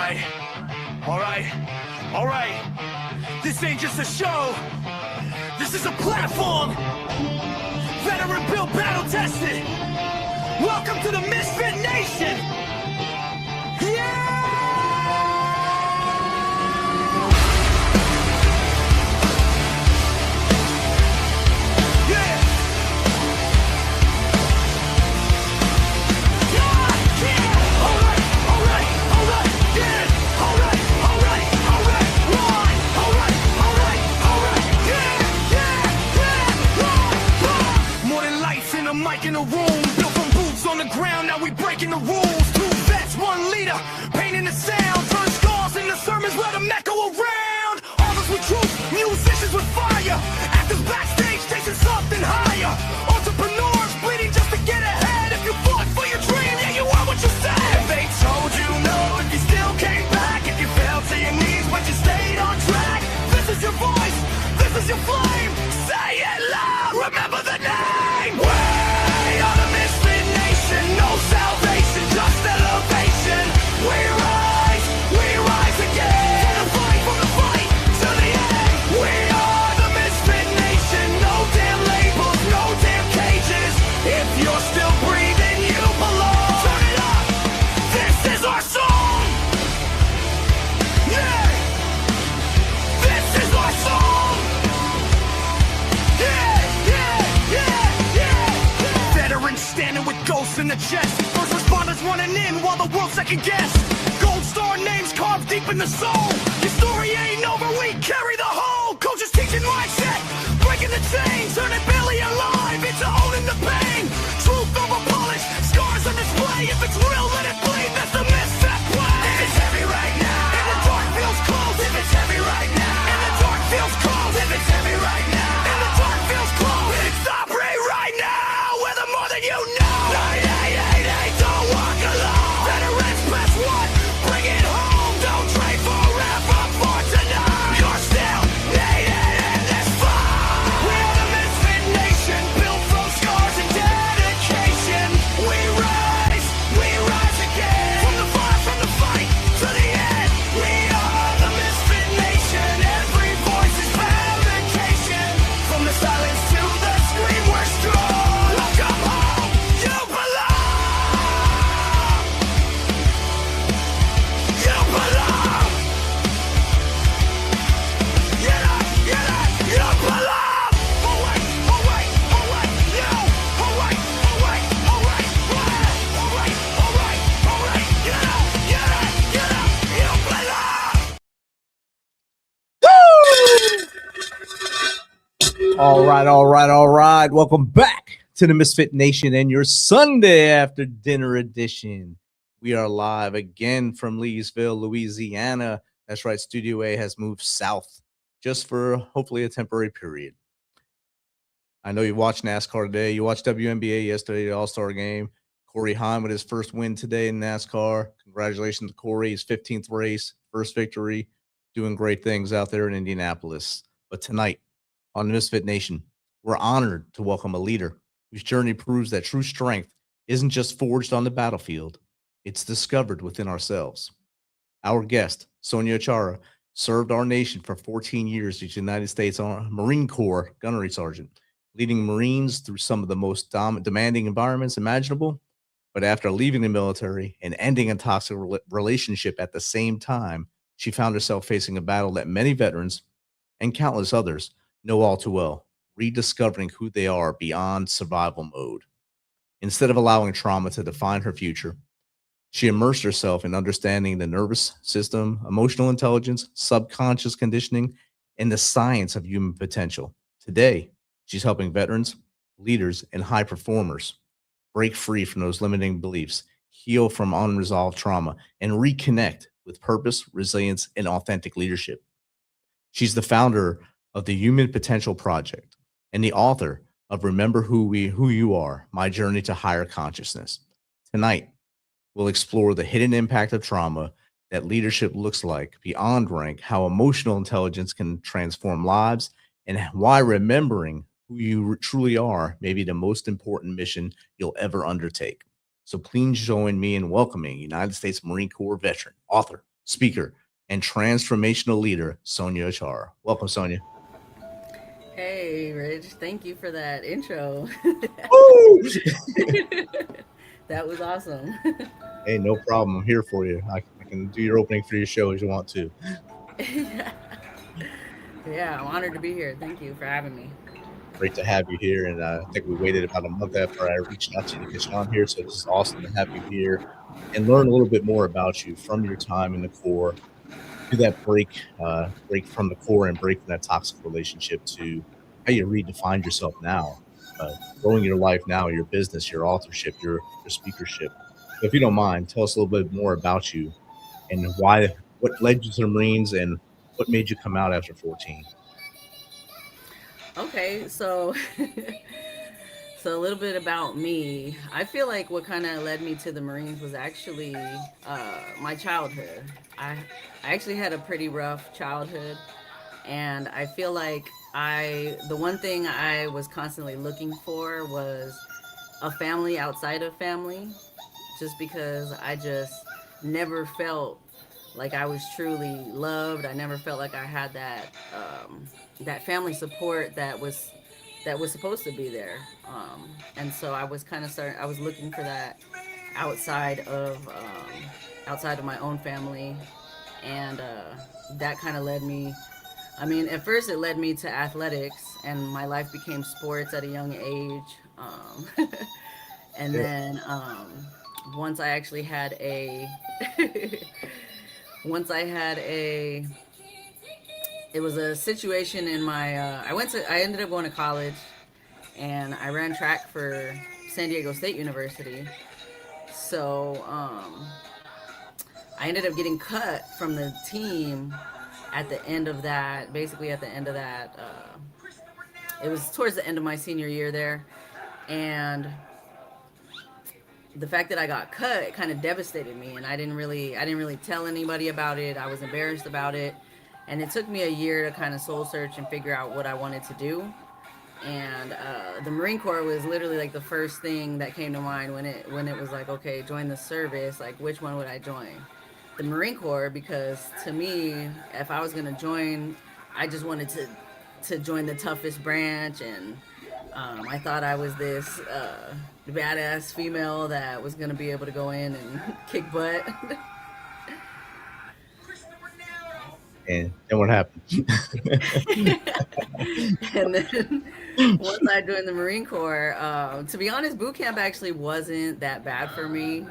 right, all right, all right. This ain't just a show. This is a platform. Veteran built, battle tested. Welcome to the Misfit Nation. Yeah! Mic in a room, built from boots on the ground. Now we breaking the rules. 2 vets, 1 leader, painting the sound. Turn scars into sermons, let them echo around. Authors with truth, musicians with fire. Actors backstage, chasing something higher. Entrepreneurs bleeding just to get ahead. If you fought for your dream, yeah, you are what you said. If they told you no, if you still came back, if you fell to your knees but you stayed on track, this is your voice, this is your flame. Say it loud, remember the name. No salvation, just elevation. We rise again. From the fight, to the end. We are the Misfit Nation. No damn labels, no damn cages. If you're still breathing, you belong. Turn it up, this is our song. Yeah, this is our song. Yeah. Veterans standing with ghosts in the chest. First responders running in while the world second guess. Gold star names carved deep in the soul. Your story ain't over, we carry the whole. Coaches teaching mindset, breaking the chain, turning barely alive into owning the pain. Truth over polish, scars on display. If it's real, let it bleed. That's the misfit play. If it's heavy right now, in the dark feels close. If it's heavy right now, in the dark feels close. If it's heavy right now, in the dark feels close. It's Aubrey right now. We're the more than you know. Don't walk alone. Veterans press 1, bring it home. Don't trade forever for tonight. You're still needed in this fight. We are the Misfit Nation, built from scars and dedication. We rise again. From the fight, to the end. We are the Misfit Nation. Every voice is vindication. From the silence to the scream, we're strong. Welcome home, you belong. You belong. You belong. Oh wait, you. Oh wait, you belong. All right. Welcome back to the Misfit Nation and your Sunday after dinner edition. We are live again from Leesville, Louisiana. That's right. Studio A has moved south just for hopefully a temporary period. I know you watched NASCAR today. You watched WNBA yesterday, the All-Star game. Corey Hahn with his first win today in NASCAR. Congratulations to Corey, his 15th race, first victory, doing great things out there in Indianapolis. But tonight on the Misfit Nation, we're honored to welcome a leader whose journey proves that true strength isn't just forged on the battlefield, it's discovered within ourselves. Our guest, Sonia Chara, served our nation for 14 years as United States Marine Corps Gunnery Sergeant, leading Marines through some of the most demanding environments imaginable. But after leaving the military and ending a toxic relationship at the same time, she found herself facing a battle that many veterans and countless others know all too well, rediscovering who they are beyond survival mode. Instead of allowing trauma to define her future, she immersed herself in understanding the nervous system, emotional intelligence, subconscious conditioning, and the science of human potential. Today, she's helping veterans, leaders, and high performers break free from those limiting beliefs, heal from unresolved trauma, and reconnect with purpose, resilience, and authentic leadership. She's the founder of the Human Potential Project and the author of Remember Who You Are, My Journey to Higher Consciousness. Tonight, we'll explore the hidden impact of trauma, that leadership looks like beyond rank, how emotional intelligence can transform lives, and why remembering who you truly are may be the most important mission you'll ever undertake. So please join me in welcoming United States Marine Corps veteran, author, speaker, and transformational leader, Sonia Achara. Welcome, Sonia. Hey, Rich. Thank you for that intro. Woo! That was awesome. Hey, no problem. I'm here for you. I can do your opening for your show as you want to. Yeah, I'm honored to be here. Thank you for having me. Great to have you here. And I think we waited about a month after I reached out to you to get you on here. So this is awesome to have you here and learn a little bit more about you from your time in the Corps to that break from the Corps and break from that toxic relationship to how you redefine yourself now, growing your life now, your business, your authorship, your speakership. So if you don't mind, tell us a little bit more about you and why, what led you to the Marines and what made you come out after 14. Okay, so so a little bit about me. I feel like what kind of led me to the Marines was actually my childhood. I I actually had a pretty rough childhood, and I feel like the one thing I was constantly looking for was a family outside of family, just because I just never felt like I was truly loved. I never felt like I had that family support that was supposed to be there. And so I was kind of starting. I was looking for that outside of outside of my own family, and that kind of led me. I mean, at first it led me to athletics, and my life became sports at a young age. And Yeah. then once I actually had a once I had a it was a situation in my I ended up going to college, and I ran track for San Diego State University. So I ended up getting cut from the team at the end of that. Basically, at the end of that, it was towards the end of my senior year there, and the fact that I got cut kind of devastated me, and I didn't really tell anybody about it. I was embarrassed about it, and it took me a year to kind of soul search and figure out what I wanted to do. And the Marine Corps was literally like the first thing that came to mind when it was like, okay, join the service. Like, which one would I join? The Marine Corps, because to me, if I was gonna join, I just wanted to join the toughest branch, and I thought I was this badass female that was gonna be able to go in and kick butt. And then what happened? And then once I joined the Marine Corps, to be honest, boot camp actually wasn't that bad for me.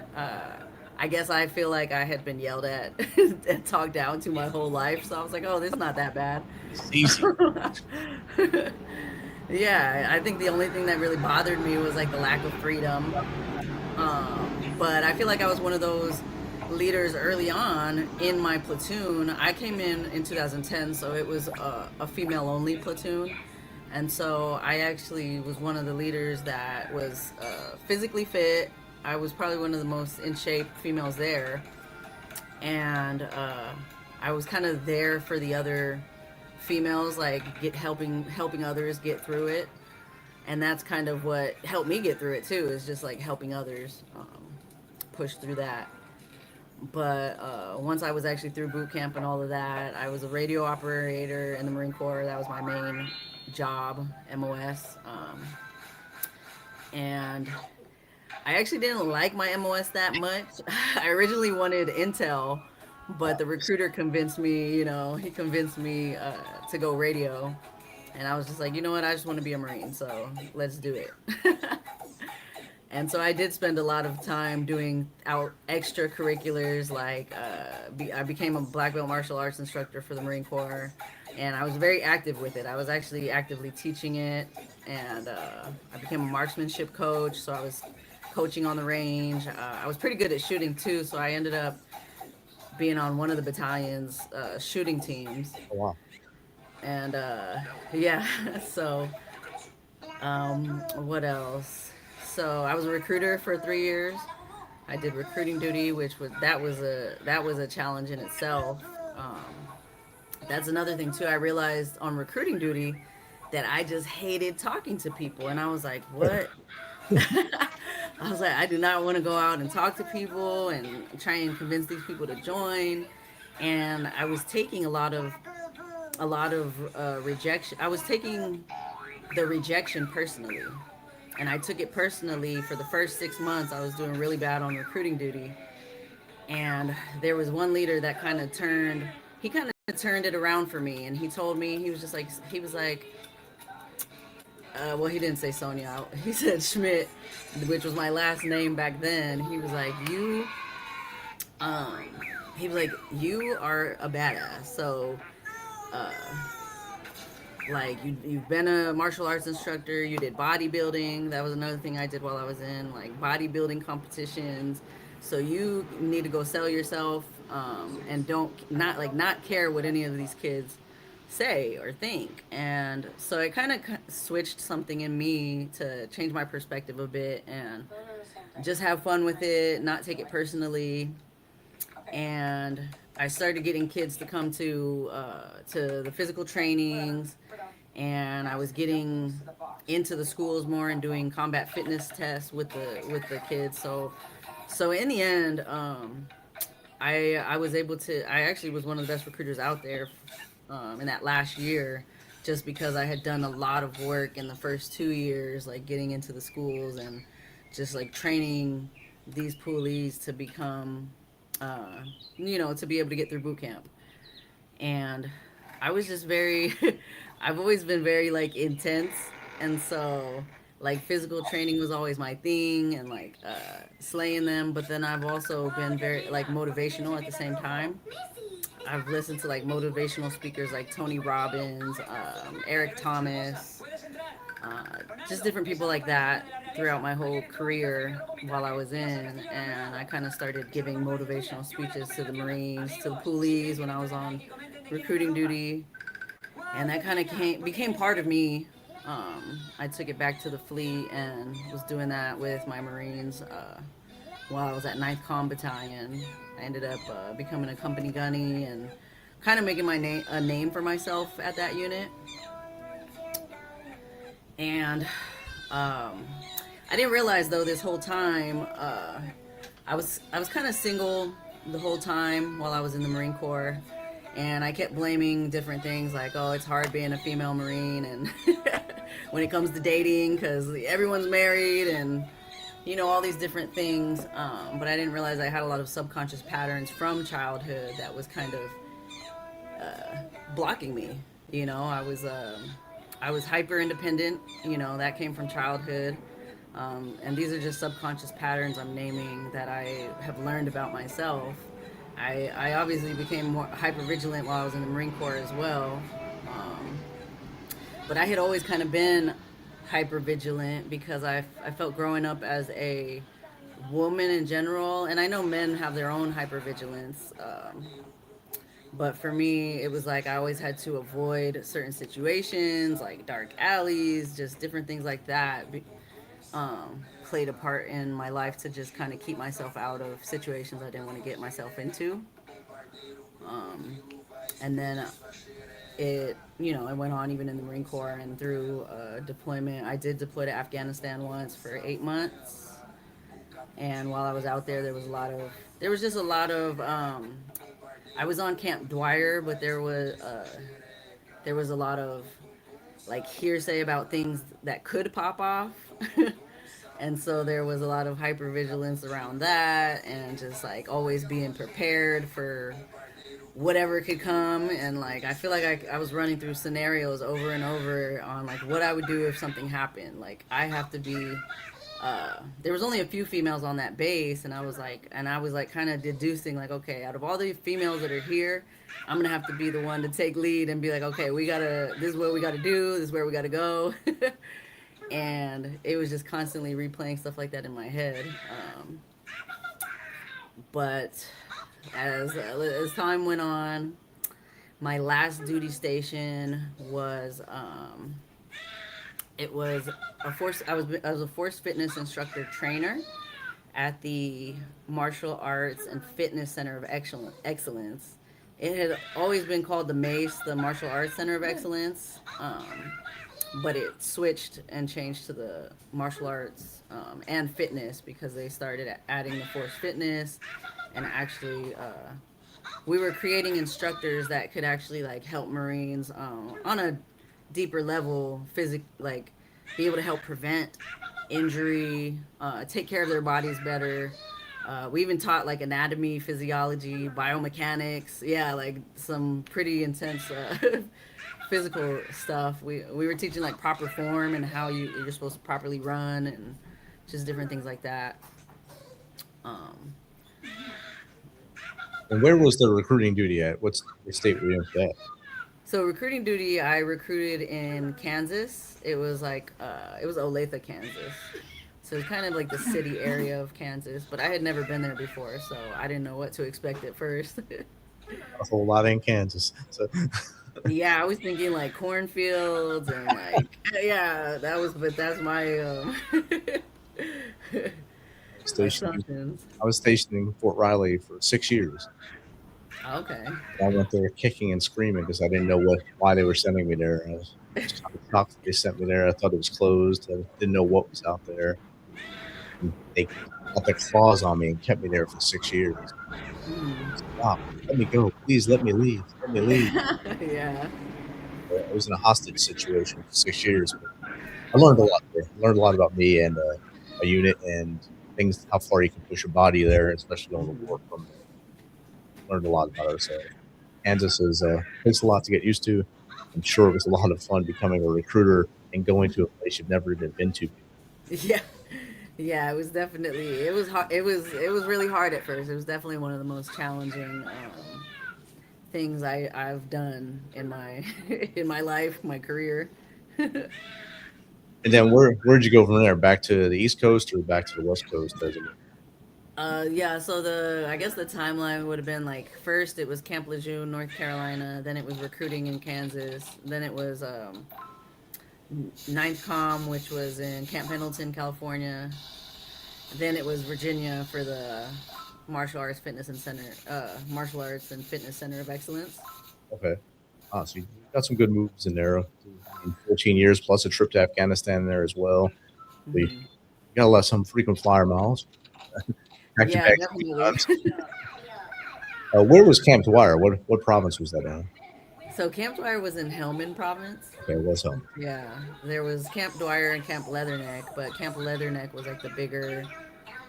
I guess I feel like I had been yelled at and talked down to my whole life, so I was like, "Oh, this is not that bad." It's easy. Yeah, I think the only thing that really bothered me was like the lack of freedom. But I feel like I was one of those leaders early on in my platoon. I came in 2010, so it was a female only platoon. And so I actually was one of the leaders that was physically fit. I was probably one of the most in shape females there. And I was kind of there for the other females, like helping others get through it. And that's kind of what helped me get through it too, is just like helping others push through that. But once I was actually through boot camp and all of that, I was a radio operator in the Marine Corps. That was my main job, MOS. And I actually didn't like my MOS that much. I originally wanted Intel, but the recruiter convinced me, he convinced me to go radio. And I was just like, you know what, I just want to be a Marine, so let's do it. And so I did spend a lot of time doing our extracurriculars, like I became a black belt martial arts instructor for the Marine Corps, and I was very active with it. I was actually actively teaching it, and I became a marksmanship coach, so I was coaching on the range. I was pretty good at shooting too, so I ended up being on one of the battalion's shooting teams. Oh, wow. And yeah, so what else? So I was a recruiter for 3 years. I did recruiting duty, which was that was a challenge in itself. Um, that's another thing too. I realized on recruiting duty that I just hated talking to people, and I was like, what? I was like, I do not want to go out and talk to people and try and convince these people to join. and I was taking a lot of rejection. I was taking the rejection personally, and I took it personally for the first 6 months. I was doing really bad on recruiting duty, and there was one leader that kind of turned it around for me, and he told me, he was like, well, he didn't say Sonia. He said Schmidt, which was my last name back then. Um, he was like, you are a badass. So, uh, like you've been a martial arts instructor. You did bodybuilding. That was another thing I did while I was in like bodybuilding competitions. So you need to go sell yourself, and don't not care what any of these kids say or think. And so it kind of switched something in me to change my perspective a bit and just have fun with it, not take it personally. And I started getting kids to come to the physical trainings, and I was getting into the schools more and doing combat fitness tests with the kids. So in the end, I was able to. I actually was one of the best recruiters out there in that last year, just because I had done a lot of work in the first 2 years, like getting into the schools and just like training these poolies to become, uh, to be able to get through boot camp. And I was just very, I've always been very like intense, and so like physical training was always my thing, and like slaying them. But then I've also been very like motivational at the same time. I've listened to like motivational speakers like Tony Robbins, Eric Thomas, uh, just different people like that throughout my whole career while I was in. And I kind of started giving motivational speeches to the Marines, to the police when I was on recruiting duty. And that kind of became part of me. I took it back to the fleet and was doing that with my Marines while I was at Ninth Com Battalion. I ended up becoming a company gunny and kind of making my name a name for myself at that unit. And I didn't realize though this whole time I was kind of single the whole time while I was in the Marine Corps, and I kept blaming different things like, oh, it's hard being a female Marine, and when it comes to dating, because everyone's married, and all these different things. But I didn't realize I had a lot of subconscious patterns from childhood that was kind of blocking me. I was hyper independent. That came from childhood. And these are just subconscious patterns I'm naming that I have learned about myself. I obviously became more hyper vigilant while I was in the Marine Corps as well. Um, but I had always kind of been hyper vigilant because I felt growing up as a woman in general, and I know men have their own hyper vigilance. But for me, it was like I always had to avoid certain situations, like dark alleys, just different things like that. Played a part in my life to just kind of keep myself out of situations I didn't want to get myself into. Um, and then it went on even in the Marine Corps and through deployment. I did deploy to Afghanistan once for 8 months, and while I was out there, there was just a lot of. I was on Camp Dwyer, but there was a lot of like hearsay about things that could pop off. And so there was a lot of hypervigilance around that, and just like always being prepared for whatever could come. And like I feel like I was running through scenarios over and over on like what I would do if something happened. Like I have to be there was only a few females on that base, and I was like kind of deducing like, okay, out of all the females that are here, I'm gonna have to be the one to take lead and be like, okay, this is what we gotta do, this is where we gotta go. And it was just constantly replaying stuff like that in my head. But as time went on, my last duty station was it was a force. I was a force fitness instructor trainer at the Martial Arts and Fitness Center of Excellence. It had always been called the MACE, the Martial Arts Center of Excellence, but it switched and changed to the martial arts and fitness because they started adding the force fitness and actually we were creating instructors that could actually like help Marines on a deeper level, like be able to help prevent injury, take care of their bodies better. We even taught like anatomy, physiology, biomechanics. Yeah, like some pretty intense physical stuff. We were teaching like proper form and how you're supposed to properly run and just different things like that. Um, And where was the recruiting duty at? What state were you in for that? so recruiting duty, I recruited in Kansas. It was Olathe, Kansas. So it's kind of like the city area of Kansas, but I had never been there before, so I didn't know what to expect at first. A whole lot in Kansas. So Yeah, I was thinking like cornfields and like yeah, but that's my I was stationed. assumptions. I was stationed in Fort Riley for 6 years. Okay. I went there kicking and screaming because I didn't know why they were sending me there. I was kind of shocked that they sent me there. I thought it was closed. I didn't know what was out there. And they got their claws on me and kept me there for 6 years. Mm. Stop! Let me go, please. Let me leave. Let me leave. Yeah. I was in a hostage situation for 6 years, but I learned a lot there. I learned a lot about me and a unit and things, how far you can push your body there, especially going to war from there. Learned a lot about ourselves. Kansas is takes a lot to get used to. I'm sure it was a lot of fun becoming a recruiter and going to a place you've never even been to. Yeah. Yeah, it was definitely it was hard. It was really hard at first. It was definitely one of the most challenging things I've done in my in my life, my career. And then where'd you go from there? Back to the East Coast or back to the West Coast? As a, Yeah, so I guess the timeline would have been like first it was Camp Lejeune, North Carolina, then it was recruiting in Kansas, then it was Ninth Com, which was in Camp Pendleton, California, then it was Virginia for the Martial Arts and Fitness Center of Excellence. okay, so you got some good moves in there. I mean, 14 years plus a trip to Afghanistan there as well. So you Hmm. got a lot some frequent flyer miles. Packed your Yeah, bags a few definitely. times. Where was Camp Dwyer? What province was that in? So Camp Dwyer was in Helmand Province. Okay, it was home. Yeah, there was Camp Dwyer and Camp Leatherneck, but Camp Leatherneck was like the bigger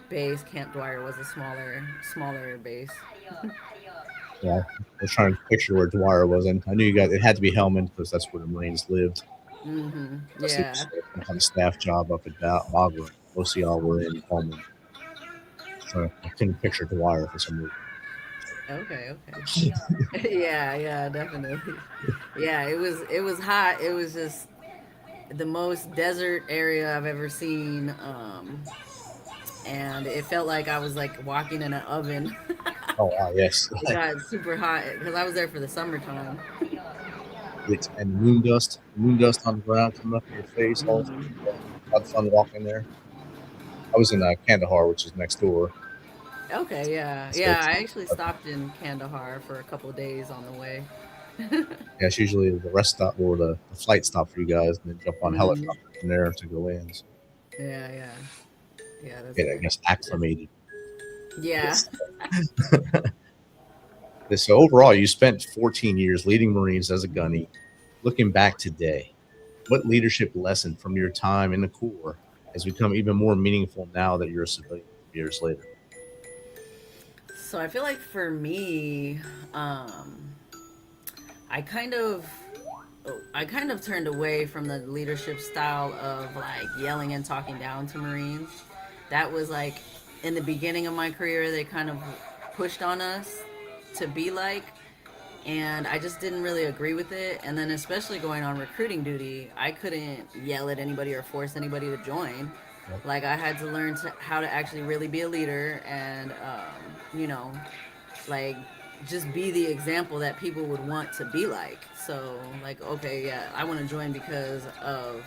base. Camp Dwyer was a smaller base. Yeah, I was trying to picture where Dwyer was, and I knew you guys. It had to be Helmand because that's where the Marines lived. Hmm. Unless it Yeah. was some kind of staff job up at Bagram. Most of y'all were in Helmand, so I couldn't picture Dwyer for some reason. Okay. Okay. Yeah. Yeah. Definitely. Yeah. It was hot. It was just the most desert area I've ever seen. And it felt like I was like walking in an oven. Oh wow, yes, It got super hot because I was there for the summertime. and the moon dust on the ground coming up in your face. All Hmm. a lot of fun walking there. I was in Kandahar, which is next door, Okay, yeah, so yeah. it's I actually stopped in Kandahar for a couple of days on the way. yeah, it's usually the rest stop or the flight stop for you guys, and then jump on Hmm. helicopter from there to go in. So Yeah, yeah, yeah. That's get, I good. guess, acclimated. Yeah. Yes. So overall, you spent 14 years leading Marines as a gunny. Looking back today, what leadership lesson from your time in the Corps has become even more meaningful now that you're a civilian years later? So I feel like for me, um, I kind of I kind of turned away from the leadership style of like yelling and talking down to Marines. That was like in the beginning of my career, they kind of pushed on us to be like, and I just didn't really agree with it. And then, especially going on recruiting duty, I couldn't yell at anybody or force anybody to join. Yep. Like, I had to learn how to actually really be a leader and, you know, like just be the example that people would want to be like. So, like, okay, yeah, I want to join because of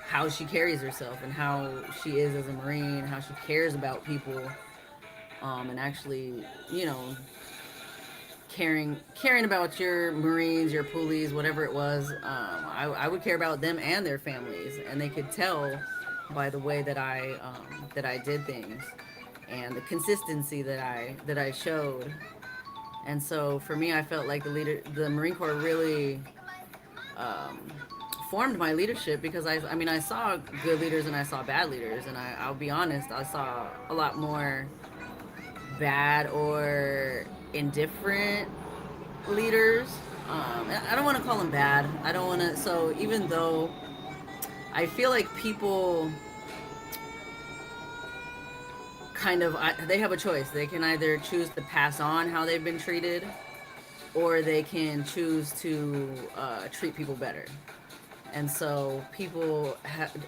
how she carries herself and how she is as a Marine, how she cares about people, and actually, you know, caring about your Marines, your police, whatever it was. I would care about them and their families, and they could tell by the way that I did things and the consistency that I showed. And so for me, I felt like the Marine Corps really um, formed my leadership because I mean, I saw good leaders and I saw bad leaders, and I'll be honest, I saw a lot more bad or indifferent leaders. And I don't want to call them bad. I don't want to. So even though I feel like people they have a choice. They can either choose to pass on how they've been treated, or they can choose to treat people better. And so people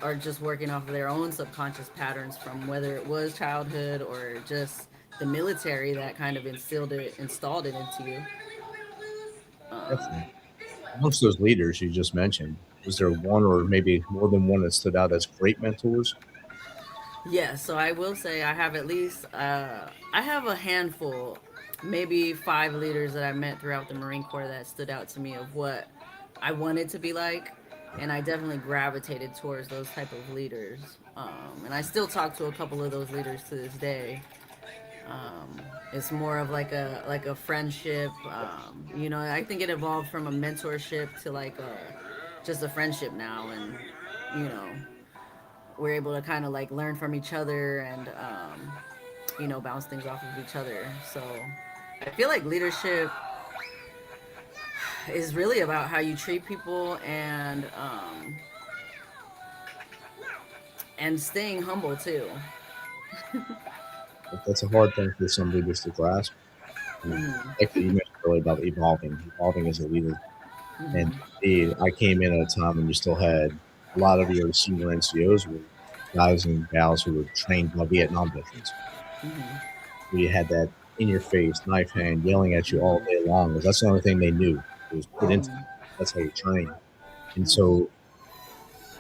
are just working off of their own subconscious patterns from whether it was childhood or just the military that kind of installed it into you. Definitely. Um, Amongst those leaders you just mentioned, was there one or maybe more than one that stood out as great mentors? yeah, so I will say I have at least I have a handful, maybe five leaders that I met throughout the Marine Corps that stood out to me of what I wanted to be like, and I definitely gravitated towards those type of leaders. And I still talk to a couple of those leaders to this day. It's more of like a friendship. I think it evolved from a mentorship to just a friendship now, and you know we're able to kind of like learn from each other and bounce things off of each other. So I feel like leadership is really about how you treat people and staying humble too. But that's a hard thing for some leaders to grasp. Hmm. Like you mentioned earlier about evolving as a leader. And Hmm. indeed, I came in at a time when you still had a lot of your senior NCOs were guys and gals who were trained by Vietnam veterans. Hmm. We had that in your face, knife hand, yelling at you all Hmm. day long. 'Cause that's the only thing they knew. It was put into them. Hmm. That's how you train. And Hmm. so,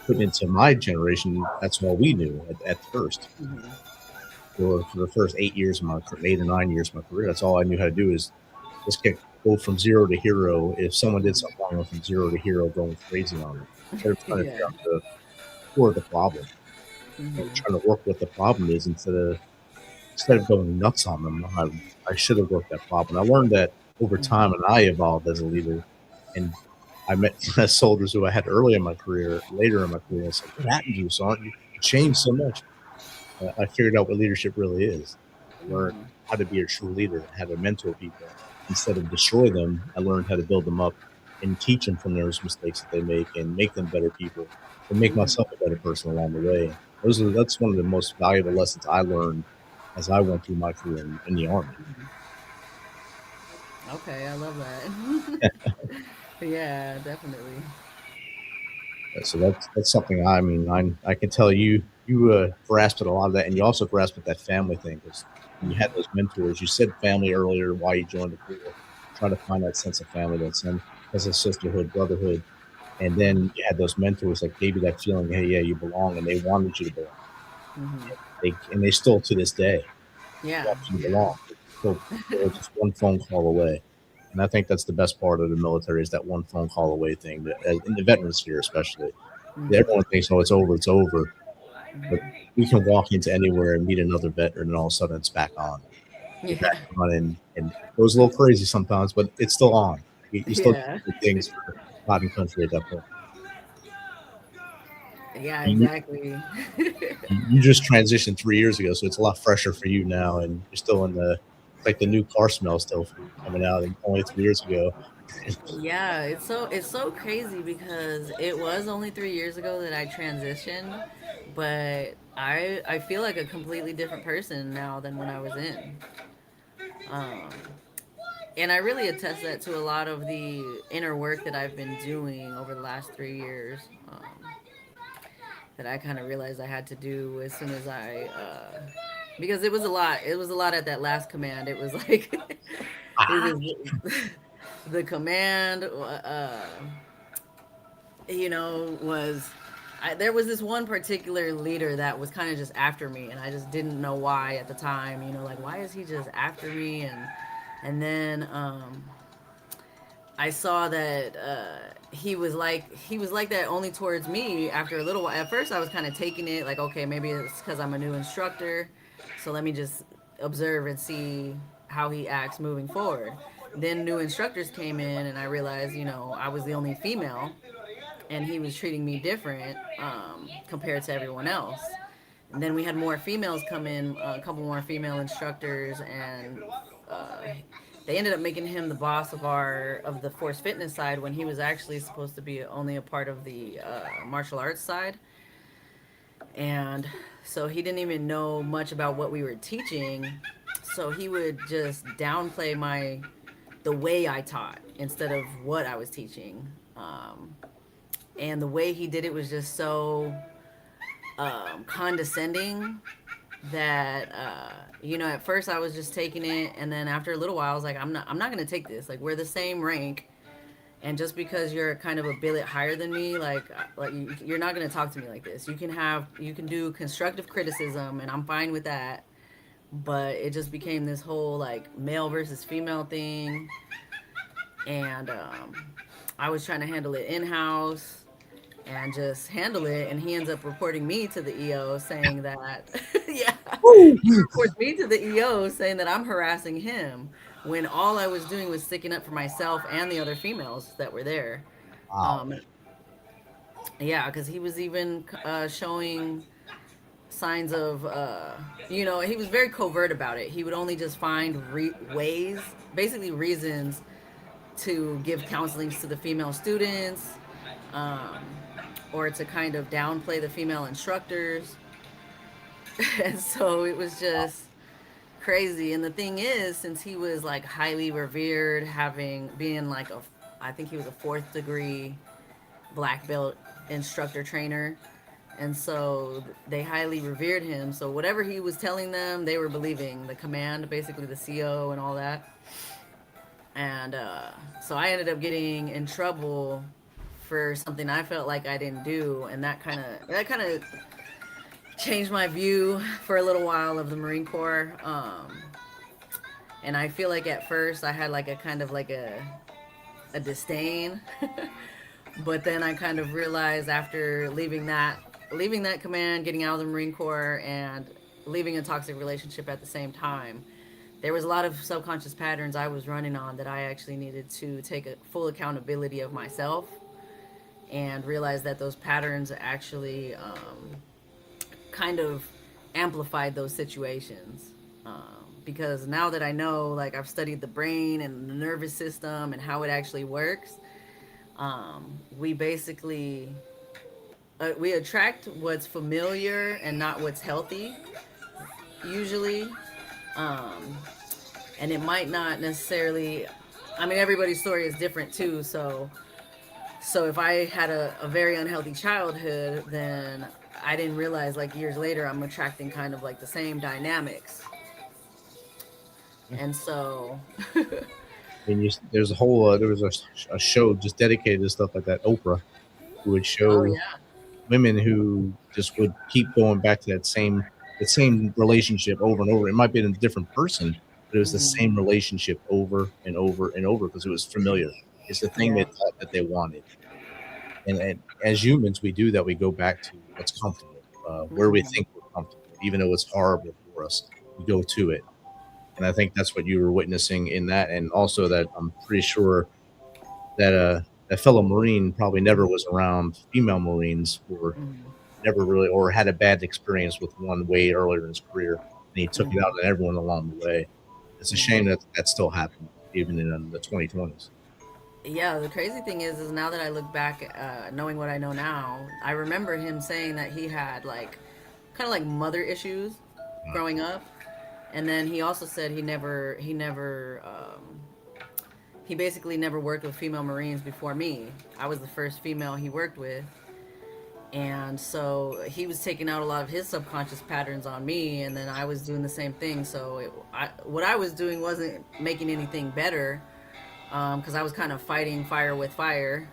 put into my generation, that's all we knew at first. Hmm. For the first 8 years of 8 or 9 years of my career, that's all I knew how to do is just go from zero to hero. If someone did something wrong, I went from zero to hero, going crazy on them instead of trying to figure Yeah. out the core of the problem and Hmm. trying to work what the problem is instead of going nuts on them. I should have worked that problem. I learned that over time, Hmm. and I evolved as a leader. And I met soldiers who I had early in my career, later in my career. I said, "What happened to you, son? You changed so much." I figured out what leadership really is. I learned Hmm. how to be a true leader, how to mentor people. Instead of destroy them, I learned how to build them up and teach them from those mistakes that they make and make them better people and make Hmm. myself a better person along the way. That's one of the most valuable lessons I learned as I went through my career in the Army. Okay, I love that. Yeah, definitely. So that's something I mean I can tell you grasped at a lot of that, and you also grasped at that family thing because when you had those mentors, you said family earlier, why you joined the Corps, try to find that sense of family, that sense of sisterhood, brotherhood, and then you had those mentors that gave you that feeling, hey, yeah, you belong, and they wanted you to belong. Hmm. They still to this day Yeah, want you to yeah. belong. They're just one phone call away. And I think that's the best part of the military is that one phone call away thing, in the veteran sphere especially. Everyone Hmm. thinks, oh, it's over. But we can walk into anywhere and meet another veteran, and all of a sudden it's back on. You're Yeah, back running, and it goes a little crazy sometimes, but it's still on. You still do yeah, good things for God and country at that point. yeah, You, exactly. you just transitioned 3 years ago, so it's a lot fresher for you now, and you're still in the it's like the new car smell still for you coming out, and only 3 years ago. Yeah, it's so crazy because it was only 3 years ago that I transitioned, but I feel like a completely different person now than when I was in. Um, and I really attest that to a lot of the inner work that I've been doing over the last 3 years. That I kind of realized I had to do as soon as because it was a lot. It was a lot at that last command. It was like, Ah, it was the command, was there was this one particular leader that was kind of just after me, and I just didn't know why at the time. Like why is he just after me? And then I saw that he was like that only towards me after a little while. At first, I was kind of taking it like, okay, maybe it's because I'm a new instructor, so let me just observe and see how he acts moving forward. then new instructors came in, and I realized, I was the only female, and he was treating me different compared to everyone else. And then we had more females come in, a couple more female instructors, and uh, they ended up making him the boss of the force fitness side when he was actually supposed to be only a part of the martial arts side. And so he didn't even know much about what we were teaching. So he would just downplay the way I taught instead of what I was teaching. And the way he did it was just so condescending that at first I was just taking it, and then after a little while I was like, I'm not gonna take this. Like, we're the same rank, and just because you're kind of a billet higher than me, you're not gonna talk to me like this. You can do constructive criticism, and I'm fine with that. But it just became this whole like male versus female thing, and I was trying to handle it in house and just handle it, and he ends up reporting me to the EO saying that yeah, he reports me to the EO saying that I'm harassing him when all I was doing was sticking up for myself and the other females that were there. Wow. um yeah, because he was even showing signs of he was very covert about it. He would only just find ways, basically reasons, to give counselings to the female students, um, or to kind of downplay the female instructors. And so it was just crazy. And the thing is, since he was like highly revered, having being like I think he was a fourth degree black belt instructor trainer. And so they highly revered him. So whatever he was telling them, they were believing the command, basically the CO and all that. And so I ended up getting in trouble for something I felt like I didn't do, and that kind of changed my view for a little while of the Marine Corps. And I feel like at first I had like a kind of like a disdain, but then I kind of realized after leaving that command, getting out of the Marine Corps, and leaving a toxic relationship at the same time, there was a lot of subconscious patterns I was running on that I actually needed to take a full accountability of myself, and realize that those patterns actually kind of amplified those situations. Because now that I know, like, I've studied the brain and the nervous system and how it actually works, we basically we attract what's familiar and not what's healthy usually. um, and it might not necessarily, I mean, everybody's story is different too. So if I had a very unhealthy childhood, then I didn't realize, like, years later I'm attracting kind of like the same dynamics. And so And there's a whole there was a show just dedicated to stuff like that. Oprah, who would oh show yeah. women who just would keep going back to that same relationship over and over. It might be a different person, but it was the Hmm. same relationship over and over and over because it was familiar. It's the thing they Yeah. thought that they wanted. And as humans, we do that. We go back to what's comfortable, where we Hmm. think we're comfortable, even though it's horrible for us. We go to it, and I think that's what you were witnessing in that, and also that I'm pretty sure that that fellow Marine probably never was around female Marines, or Hmm. never really, or had a bad experience with one way earlier in his career, and he took it out Hmm. on everyone along the way. It's a shame that that still happened, even in the 2020s. Yeah, the crazy thing is now that I look back, knowing what I know now, I remember him saying that he had like kind of like mother issues growing up, and then he also said he basically never worked with female Marines before me. I was the first female he worked with, and so he was taking out a lot of his subconscious patterns on me, and then I was doing the same thing. So what I was doing wasn't making anything better, because I was kind of fighting fire with fire.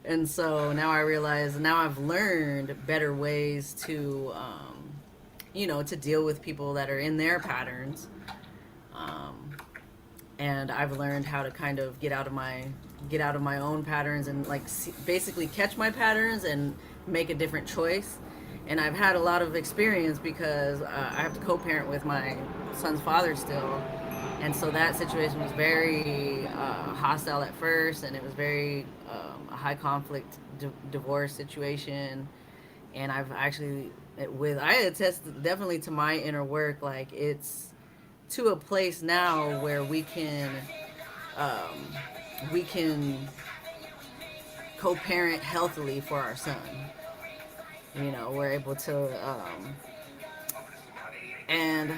And so now I realize, now I've learned better ways to deal with people that are in their patterns. Um, and I've learned how to kind of get out of my own patterns, and like basically catch my patterns and make a different choice. And I've had a lot of experience because I have to co-parent with my son's father still, And so that situation was very hostile at first, and it was very a high conflict divorce situation. And I've actually with I attest definitely to my inner work. Like it's to a place now where um, we can co-parent healthily for our son. You know, we're able to, and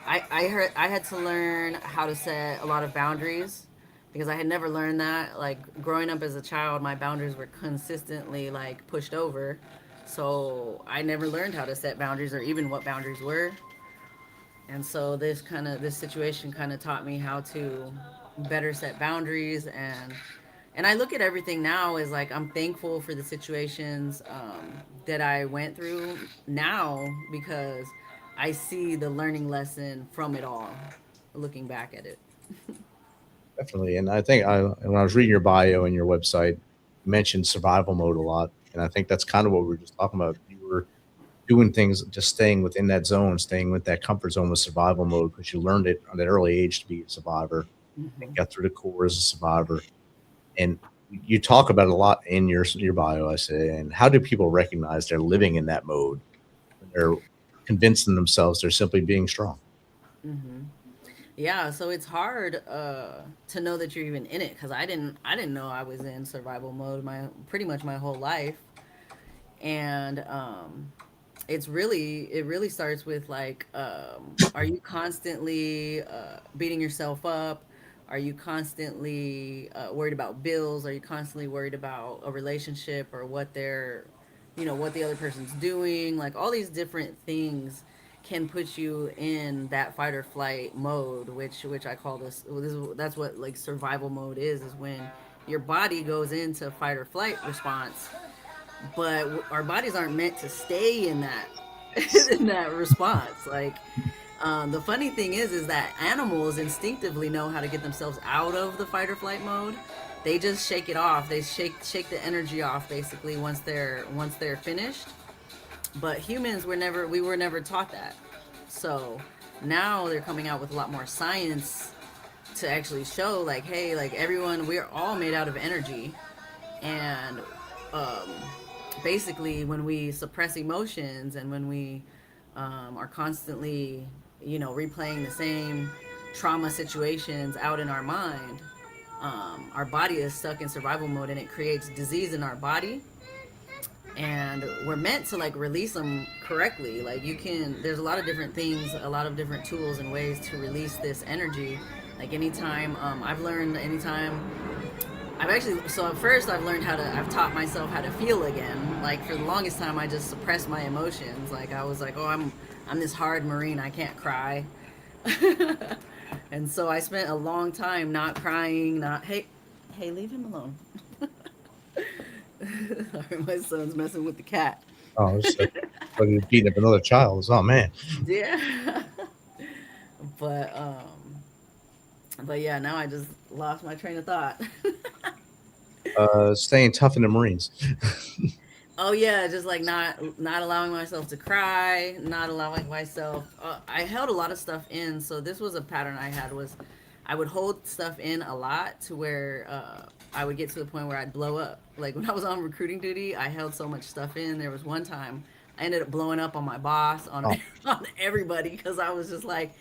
I heard I had to learn how to set a lot of boundaries because I had never learned that. Like growing up as a child, my boundaries were consistently like pushed over, so I never learned how to set boundaries or even what boundaries were. And so this situation kind of taught me how to better set boundaries. And I look at everything now as like I'm thankful for the situations that I went through now because I see the learning lesson from it all, looking back at it. Definitely. And I think when I was reading your bio and your website, you mentioned survival mode a lot. And I think that's kind of what we were just talking about. You were doing things, just staying within that zone, staying with that comfort zone with survival mode because you learned it at an early age to be a survivor and Hmm. got through the core as a survivor. And you talk about it a lot in your bio, I say. And how do people recognize they're living in that mode when they're convincing themselves they're simply being strong? Hmm. Yeah, so it's hard to know that you're even in it because I didn't know I was in survival mode my pretty much my whole life. And it really starts with like are you constantly beating yourself up? Are you constantly worried about bills? Are you constantly worried about a relationship or what they're, what the other person's doing? Like all these different things can put you in that fight or flight mode, which I call that's what like survival mode is when your body goes into fight or flight response, but our bodies aren't meant to stay in that in that response. Like the funny thing is that animals instinctively know how to get themselves out of the fight or flight mode. They just shake it off. They shake the energy off basically once they're finished. But humans were never taught that. So now they're coming out with a lot more science to actually show like, hey, like everyone, we're all made out of energy. And um, basically when we suppress emotions and when we are constantly replaying the same trauma situations out in our mind, our body is stuck in survival mode and it creates disease in our body. And we're meant to like release them correctly. Like there's a lot of different things, a lot of different tools and ways to release this energy. Like anytime so at first I've taught myself how to feel again. Like for the longest time, I just suppressed my emotions. Like I was like, oh, I'm this hard Marine, I can't cry. And so I spent a long time not crying, hey, leave him alone. Sorry, my son's messing with the cat. Oh, it's like somebody beating up another child. Oh man. Yeah. but but yeah, now I just lost my train of thought. Staying tough in the Marines. Oh yeah, just like not allowing myself to cry, not allowing myself. I held a lot of stuff in, so this was a pattern I had was I would hold stuff in a lot to where I would get to the point where I'd blow up. Like when I was on recruiting duty, I held so much stuff in. There was one time I ended up blowing up on my boss, on Oh, on everybody because I was like,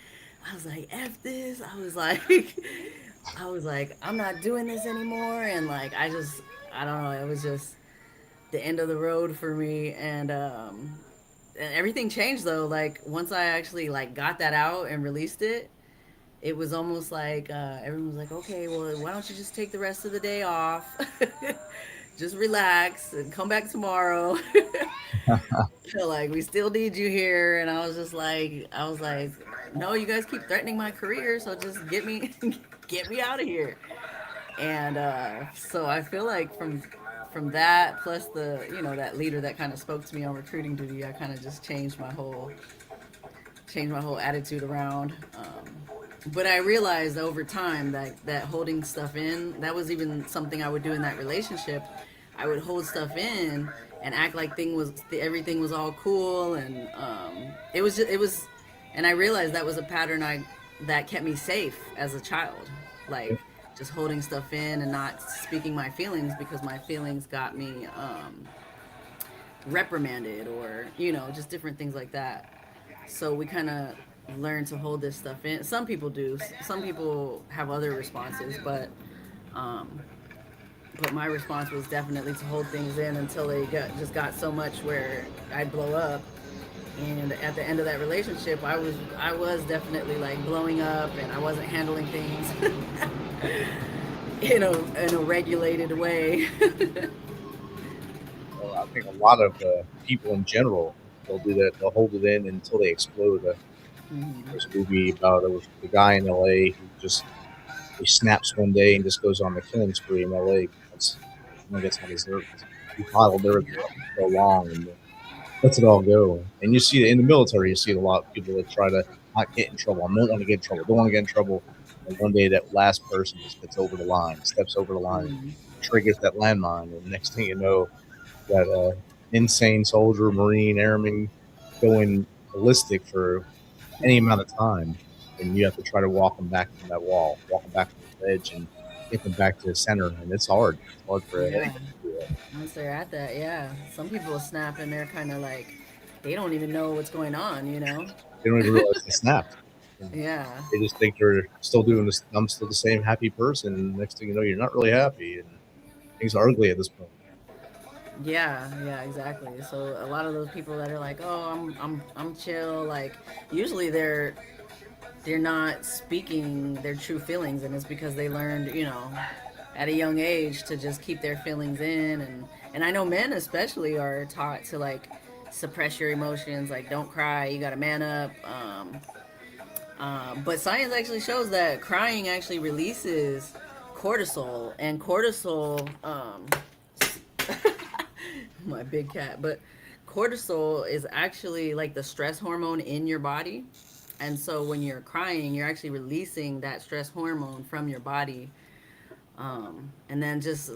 F this. I was like, I'm not doing this anymore, and like I don't know, it was just the end of the road for me. And everything changed though. Like once I actually like got that out and released it, it was almost like everyone was like, okay, well, why don't you just take the rest of the day off? Just relax and come back tomorrow. Like we still need you here. And I was like, no, you guys keep threatening my career, so just get me get me out of here. And so I feel like from that plus the that leader that kind of spoke to me on recruiting duty, I kind of just changed my whole attitude around. But I realized over time that holding stuff in, that was even something I would do in that relationship. I would hold stuff in and act like everything was all cool, and it was, and I realized that was a pattern that kept me safe as a child. Like just holding stuff in and not speaking my feelings because my feelings got me reprimanded or, just different things like that. So we kind of learn to hold this stuff in. Some people do. Some people have other responses, um, but my response was definitely to hold things in until they got so much where I'd blow up. And at the end of that relationship, I was definitely like blowing up, and I wasn't handling things in a regulated way. I think a lot of people in general, they'll do that. They'll hold it in until they explode. Mhm. There's a movie about it was the guy in L.A. who just he snaps one day and just goes on the killing spree in L.A. Once someone gets on his nerves, he bottled everything up for so long and lets it all go. And you see it in the military. You see a lot of people that try to not get in trouble. I don't want to get in trouble. Don't want to get in trouble. And one day that last person just gets over the line, steps over the line, Mhm. triggers that landmine, and the next thing you know, that insane soldier, marine, airman going ballistic for any amount of time, and you have to try to walk them back from that wall, walk them back from the ledge, and get them back to the center. And it's hard. It's hard for anybody Yeah. to do that. Once they're at that, yeah. Some people snap and they're kind of like, they don't even know what's going on. They don't even realize they snapped. And Yeah. they just think they're still doing this. I'm still the same happy person. And next thing you know, you're not really happy, and things are ugly at this point. Yeah, yeah, exactly. So a lot of those people that are like, "Oh, I'm chill," like usually they're not speaking their true feelings, and it's because they learned, at a young age to just keep their feelings in. And I know men especially are taught to like suppress your emotions, like don't cry, you got to man up. But science actually shows that crying actually releases cortisol, and cortisol, my big cat, but cortisol is actually like the stress hormone in your body. And so when you're crying, you're actually releasing that stress hormone from your body. And then just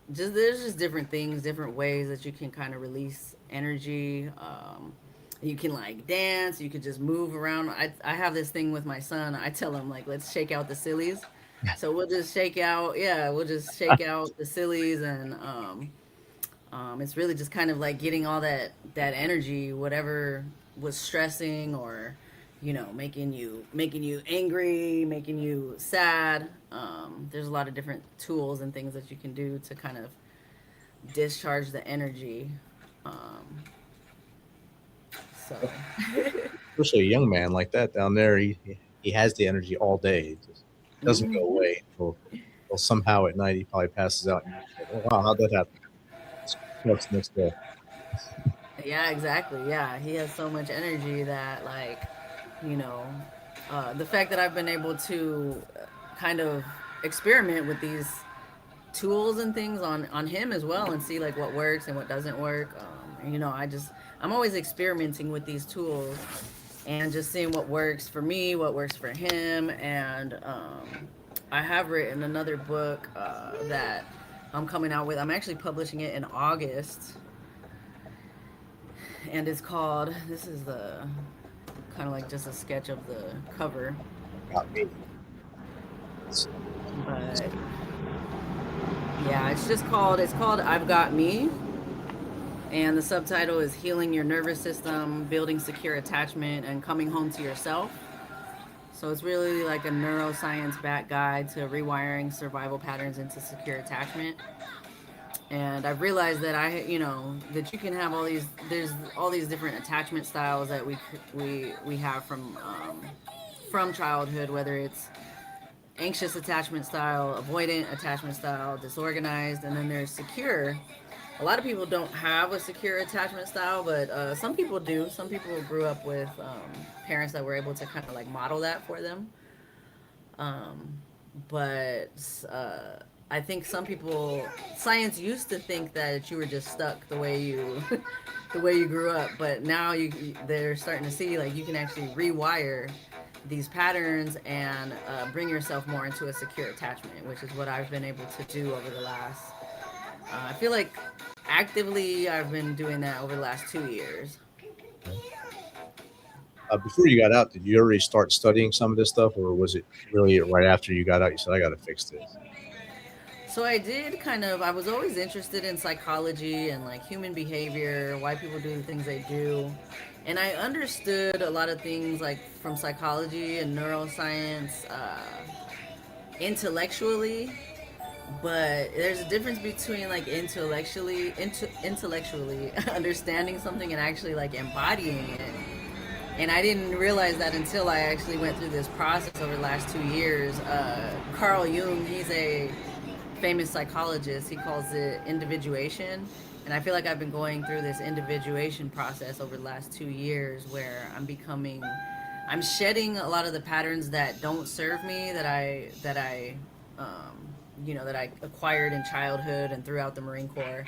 there's just different things, different ways that you can kind of release energy. You can like dance, you could just move around. I have this thing with my son. I tell him like, let's shake out the sillies. So we'll just shake out, yeah, we'll just shake out the sillies, and it's really just kind of like getting all that energy, whatever was stressing or making you angry, making you sad. There's a lot of different tools and things that you can do to kind of discharge the energy. Um, so Especially a young man like that down there, he has the energy all day. It just doesn't go hmm away until somehow at night he probably passes out. And you're just like, oh wow, how'd that happen? Starts the next day. yeah, exactly. Yeah, he has so much energy that you know, the fact that I've been able to kind of experiment with these tools and things on him as well and see like what works and what doesn't work. I'm always experimenting with these tools and just seeing what works for me, what works for him. And I have written another book that I'm coming out with. I'm actually publishing it in August, and it's called, this is the kind of like just a sketch of the cover, Not me. It's, but yeah, it's called I've Got Me. And the subtitle is Healing Your Nervous System, Building Secure Attachment, and Coming Home to Yourself. So it's really like a neuroscience backed guide to rewiring survival patterns into secure attachment. And I've realized that that you can have there's all these different attachment styles that we have from childhood, whether it's anxious attachment style, avoidant attachment style, disorganized, and then there's secure. A lot of people don't have a secure attachment style, but some people do. Some people grew up with parents that were able to kind of like model that for them. Um, but I think some people, science used to think that you were just stuck the way you, the way you grew up. But now they're starting to see like you can actually rewire these patterns and bring yourself more into a secure attachment, which is what I've been able to do over the last. I feel like actively I've been doing that over the last 2 years. Before you got out, did you already start studying some of this stuff, or was it really right after you got out? You said, "I got to fix this." So I did kind of, I was always interested in psychology and like human behavior, why people do the things they do. And I understood a lot of things like from psychology and neuroscience intellectually, but there's a difference between like intellectually understanding something and actually like embodying it. And I didn't realize that until I actually went through this process over the last 2 years. Carl Jung, he's a famous psychologist. He calls it individuation. And I feel like I've been going through this individuation process over the last 2 years where I'm shedding a lot of the patterns that don't serve me, that I acquired in childhood and throughout the Marine Corps,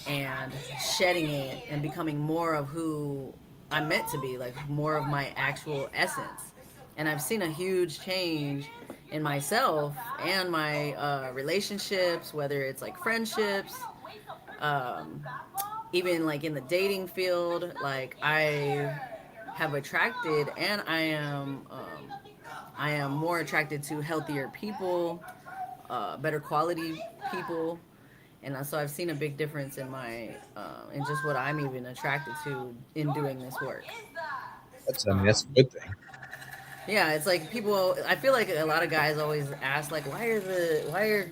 and shedding it and becoming more of who I'm meant to be, like more of my actual essence. And I've seen a huge change in myself and my relationships, whether it's like friendships, um, even like in the dating field. Like I have attracted, and I am more attracted to healthier people, better quality people, and so I've seen a big difference in my in just what I'm even attracted to in doing this work. That's a good thing. Yeah, it's like people. I feel like a lot of guys always ask, like, why are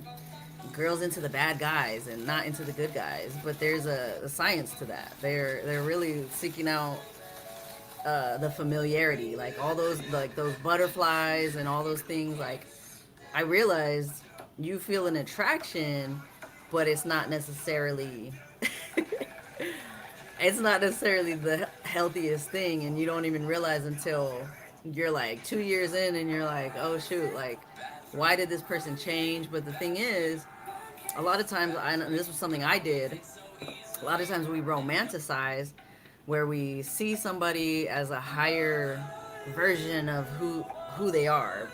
girls into the bad guys and not into the good guys? But there's a science to that. They're really seeking out the familiarity, like all those butterflies and all those things. Like I realized you feel an attraction, but it's not necessarily the healthiest thing, and you don't even realize until you're like 2 years in, and you're like, oh shoot, like why did this person change? But the thing is, a lot of times, and this was something I did. A lot of times we romanticize, where we see somebody as a higher version of who they are,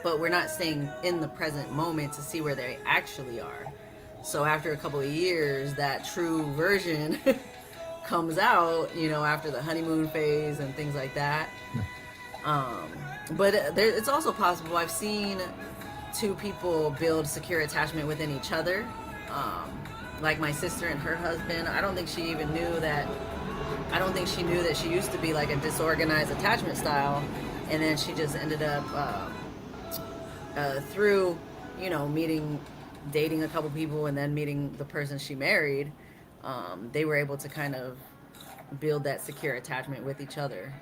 but we're not staying in the present moment to see where they actually are. So after a couple of years, that true version comes out, after the honeymoon phase and things like that. Um, but it's also possible. I've seen two people build secure attachment within each other. Um, like my sister and her husband. I don't think she even knew that. I don't think she knew that she used to be like a disorganized attachment style, and then she just ended up through, dating a couple people, and then meeting the person she married. They were able to kind of build that secure attachment with each other.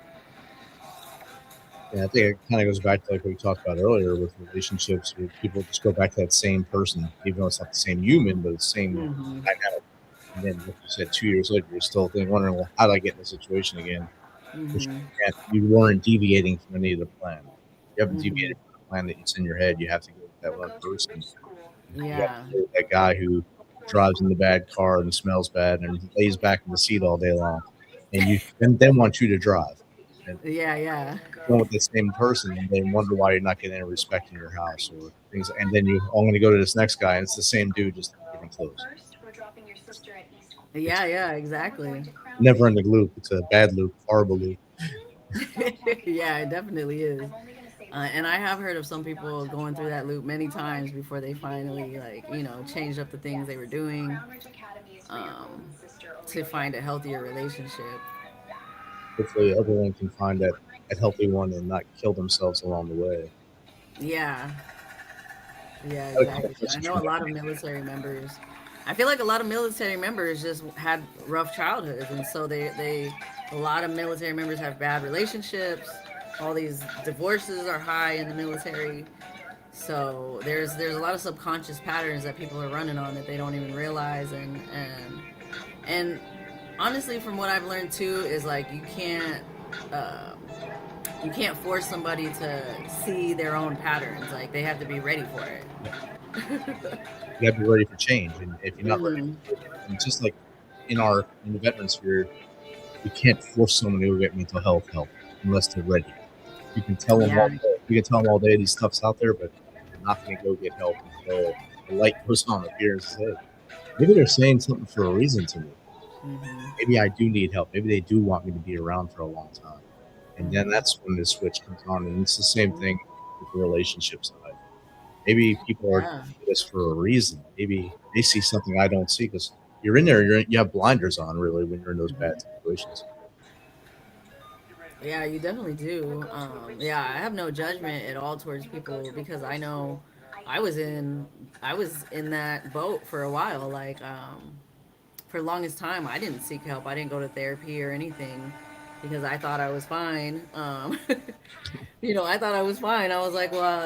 Yeah, I think it kind of goes back to like what we talked about earlier with relationships, where people just go back to that same person, even though it's not the same human, but the same Mm-hmm. dynamic. And then, like you said, 2 years later, you're still wondering, well, how did I get in this situation again? Which Mm-hmm. you weren't deviating from any of the plan. You haven't Mm-hmm. deviated from the plan that's in your head. You have to go with that one person. You have Yeah. to go with that guy who drives in the bad car and smells bad and lays back in the seat all day long, and you and then want you to drive. And Yeah. Yeah. going with the same person, and then wonder why you're not getting any respect in your house or things. And then I'm going to go to this next guy, and it's the same dude, just different clothes. It's Yeah. Yeah. Exactly. never ending loop. It's a bad loop, horrible loop. Yeah, it definitely is. And I have heard of some people going through that loop many times before they finally, like, changed up the things they were doing um, to find a healthier relationship. Hopefully, everyone can find that healthy one and not kill themselves along the way. Yeah, yeah, Got a couple exactly. I questions know from a lot of military members. I feel like a lot of military members just had rough childhoods, and so a lot of military members have bad relationships. All these divorces are high in the military. So there's a lot of subconscious patterns that people are running on that they don't even realize, and honestly, from what I've learned too, is like uh, you can't force somebody to see their own patterns. Like they have to be ready for it. you got to be ready for change, and if you're not ready Mm-hmm. for it, and it's just like in the veteran sphere, you can't force someone to go get mental health help unless they're ready. You can tell them Yeah. all day, you can tell them all day these stuff's out there, but they're not going to go get help until the light goes on up here and says, "Hey, maybe they're saying something for a reason to me. Mm-hmm. Maybe I do need help. Maybe they do want me to be around for a long time." And then that's when the switch comes on. And it's the same thing with the relationship side. Maybe people are Yeah. doing this for a reason. Maybe they see something I don't see because you're in there. You have blinders on, really, when you're in those bad situations. Yeah, you definitely do. Yeah, I have no judgment at all towards people because I know I was in I was in that boat for a while. Like for the longest time, I didn't seek help. I didn't go to therapy or anything because I thought I was fine. I thought I was fine. I was like, well,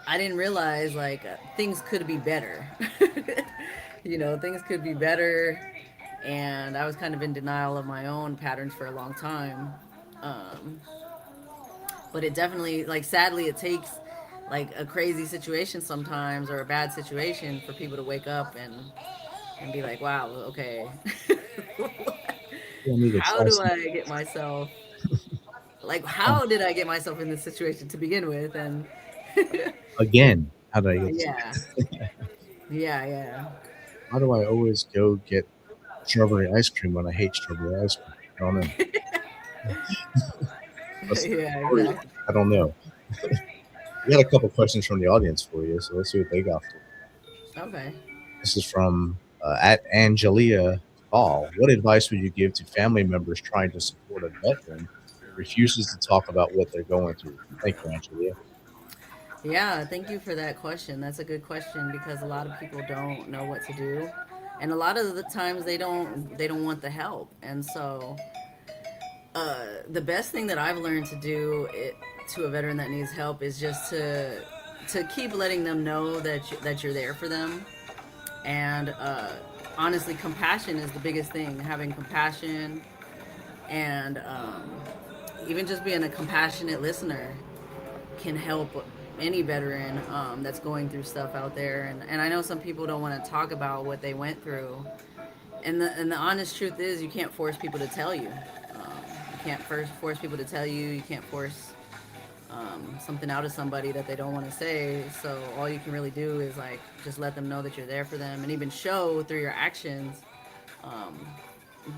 I didn't realize like things could be better. Things could be better, and I was kind of in denial of my own patterns for a long time. Um, but it definitely, like, sadly, it takes like a crazy situation sometimes or a bad situation for people to wake up and be like, wow, okay, You need to how try do some I get myself like how did I get myself in this situation to begin with? And again. How do I get this? yeah, yeah. Why do I always go get strawberry ice cream when I hate strawberry ice cream? I don't know. That's the Yeah, story. exactly. I don't know. We got a couple questions from the audience for you, so let's see what they got for you. Okay. This is from at Angelia Ball. What advice would you give to family members trying to support a veteran who refuses to talk about what they're going through? Thank you, Angelia. Yeah, thank you for that question. That's a good question because a lot of people don't know what to do. And a lot of the times they don't want the help. And so the best thing that I've learned to do to a veteran that needs help is just to keep letting them know that you're there for them. And honestly, compassion is the biggest thing. Having compassion and even just being a compassionate listener can help any veteran that's going through stuff out there. And I know some people don't want to talk about what they went through. And the honest truth is, you can't force people to tell you. You can't first force people to tell you. You can't force something out of somebody that they don't want to say. So all you can really do is like just let them know that you're there for them, and even show through your actions um,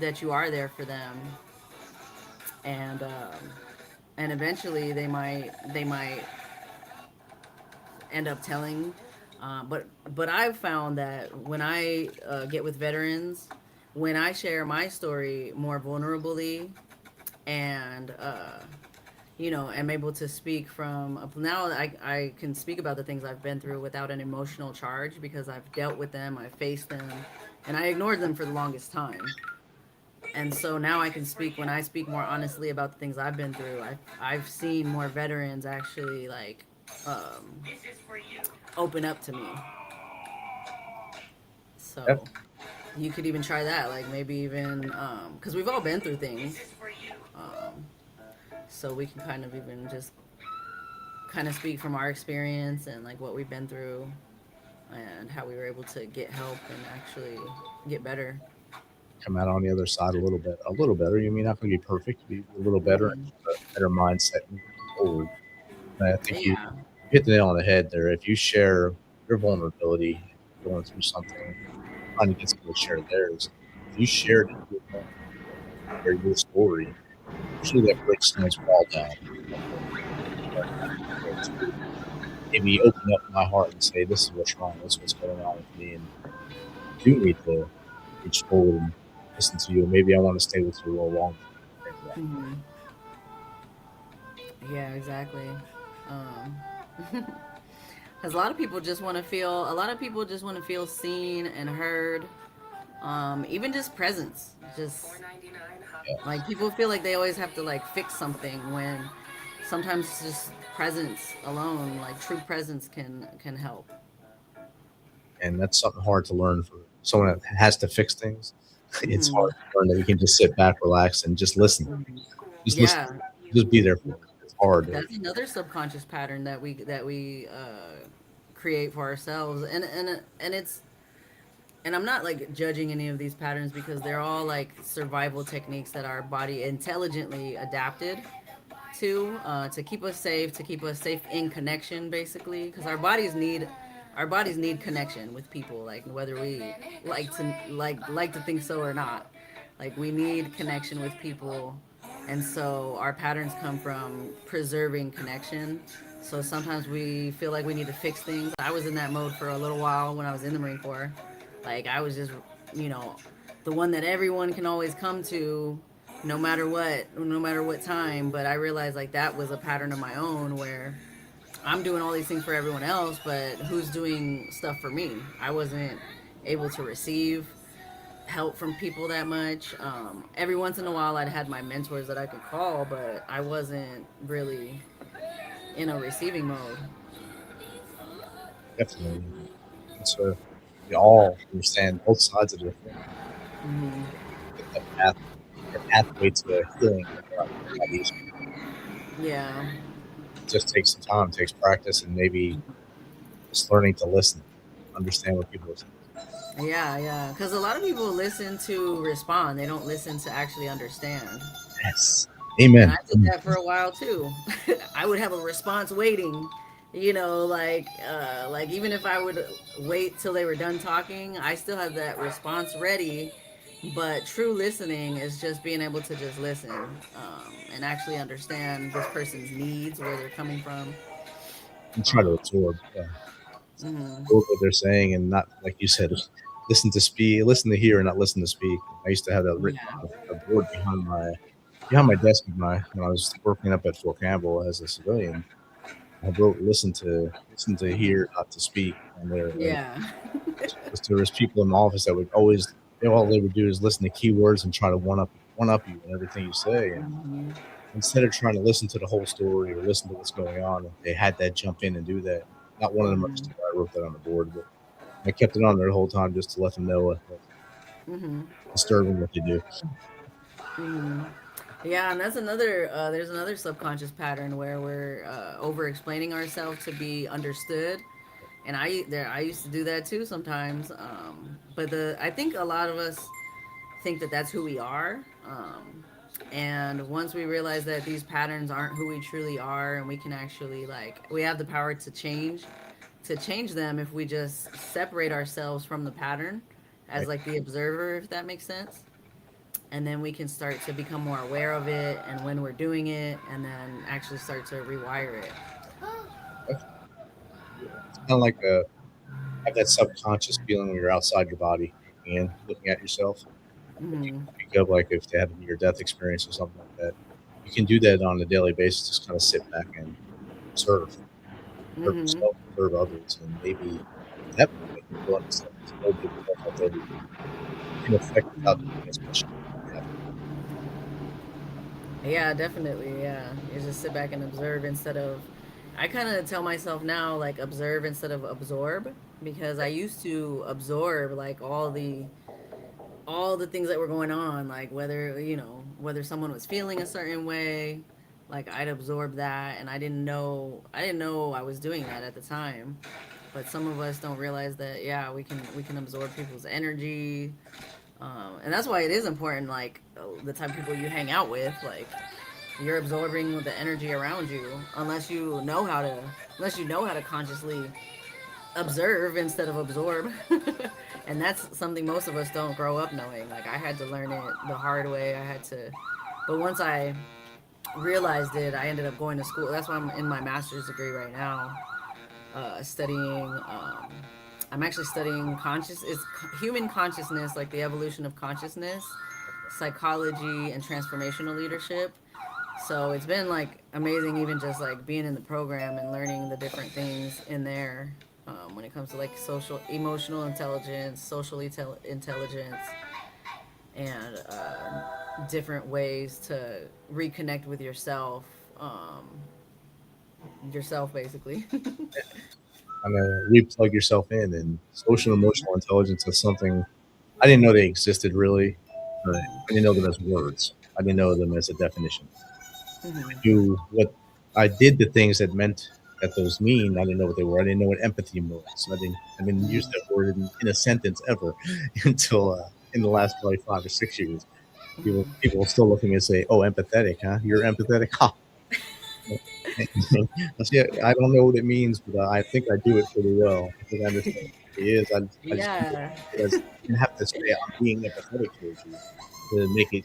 that you are there for them. And and eventually they might end up telling. But I've found that when I get with veterans, when I share my story more vulnerably and am able to speak from now I can speak about the things I've been through without an emotional charge because I've dealt with them, I've faced them, and I ignored them for the longest time. And so now I can speak when I speak more honestly about the things I've been through. I've seen more veterans actually like um, open up to me. Yep. So you could even try that, like maybe even because we've all been through things, um, so we can kind of even just kind of speak from our experience and like what we've been through and how we were able to get help and actually get better. Come out on the other side a little better. You mean not going to be perfect, be a little better, and Hmm. a better mindset moving forward. And I think you Yeah. hit the nail on the head there. If you share your vulnerability, if you're going through something, trying to get someone to share theirs, if you share that you're vulnerable, share your story, usually that breaks someone's wall down. To maybe open up my heart and say, "This is what's wrong. This is what's going on with me," and I do need to reach forward and listen to you. Maybe I want to stay with you a little longer. Things like that. Hmm. Yeah, exactly. Um, because a lot of people just want to feel seen and heard. Even just presence. Just Yeah. like people feel like they always have to like fix something when sometimes just presence alone, like true presence can help. And that's something hard to learn for someone that has to fix things. It's Hmm. hard to learn that you can just sit back, relax, and just listen. Just listen. Yeah, Just be there for them. It's hard. that's another subconscious pattern that we create for ourselves, and I'm not like judging any of these patterns because they're all like survival techniques that our body intelligently adapted to keep us safe in connection, basically, because our bodies need connection with people, like whether we like to think so or not. Like we need connection with people, and so our patterns come from preserving connection. So sometimes we feel like we need to fix things. I was in that mode for a little while when I was in the Marine Corps. Like I was just, you know, the one that everyone can always come to no matter what time. But I realized like that was a pattern of my own where I'm doing all these things for everyone else, but who's doing stuff for me? I wasn't able to receive help from people that much. Every once in a while, I'd had my mentors that I could call, but I wasn't really in a receiving mode. Definitely. And so we all understand both sides of the thing. Hmm. Get the path, the pathway to healing of our bodies. Yeah, It just takes some time, takes practice, and maybe just learning to listen, understand what people are saying. yeah, yeah. Because a lot of people listen to respond; they don't listen to actually understand. Yes. And I Amen. did that for a while too. I would have a response waiting, like even if I would wait till they were done talking, I still had that response ready. But true listening is just being able to just listen, and actually understand this person's needs, where they're coming from. And try to Um, absorb, mhm. absorb what they're saying, and not, like you said, listen to speak, listen to hear, and not listen to speak. I used to have that written Yeah. on a board behind my desk when I was working up at Fort Campbell as a civilian. I wrote listen to hear, not to speak on there. And Yeah. there was people in the office that would always all they would do is listen to keywords and try to one up you and everything you say. And Mhm. instead of trying to listen to the whole story or listen to what's going on, they had that jump in and do that. Not one of them Mhm. understood why I wrote that on the board, but I kept it on there the whole time just to let them know that's Mhm. disturbing what they do. Mhm. Yeah, and that's another. There's another subconscious pattern where we're over explaining ourselves to be understood, and I used to do that too sometimes. But I think a lot of us think that that's who we are. And once we realize that these patterns aren't who we truly are, and we can actually like we have the power to change them if we just separate ourselves from the pattern as Right? like the observer, if that makes sense. And then we can start to become more aware of it and when we're doing it, and then actually start to rewire it. It's kind of like have that subconscious feeling when you're outside your body, looking at yourself. When people Hmm. speak of like if they had a near death experience or something like that, you can do that on a daily basis. Just kind of sit back and observe, observe Hmm. yourself, observe others, and maybe at that point you'll understand there's a little bit more that they can affect without doing as much. Yeah, definitely. Yeah, you just sit back and observe instead of. I kind of tell myself now like observe instead of absorb, because I used to absorb like all the things that were going on, like whether someone was feeling a certain way, like I'd absorb that, and I didn't know I was doing that at the time. But some of us don't realize that, yeah, we can absorb people's energy, and that's why it is important, like the type of people you hang out with, like you're absorbing the energy around you, unless you know how to consciously observe instead of absorb. And that's something most of us don't grow up knowing. Like I had to learn it the hard way. But once I realized it, I ended up going to school. That's why I'm in my master's degree right now, studying. I'm actually studying human consciousness, like the evolution of consciousness, psychology, and transformational leadership. So it's been like amazing, even just like being in the program and learning the different things in there, when it comes to like emotional intelligence, intelligence, and different ways to reconnect with um, yourself basically. Kind of replug yourself in, and social and emotional intelligence is something I didn't know they existed really. But I didn't know them as words. I didn't know them as a definition. I Hmm. knew what I did, the things that meant that those mean. I didn't know what they were. I didn't know what empathy was. I didn't use that word in a sentence ever until in the last probably 5 or 6 years. People will still look at me and say, "Oh, empathetic, huh? You're empathetic, ha." I say, I don't know what it means, but I think I do it pretty well. I think I understand what it is. I just Yeah. didn't have to say I'm being empathetic towards you. to make you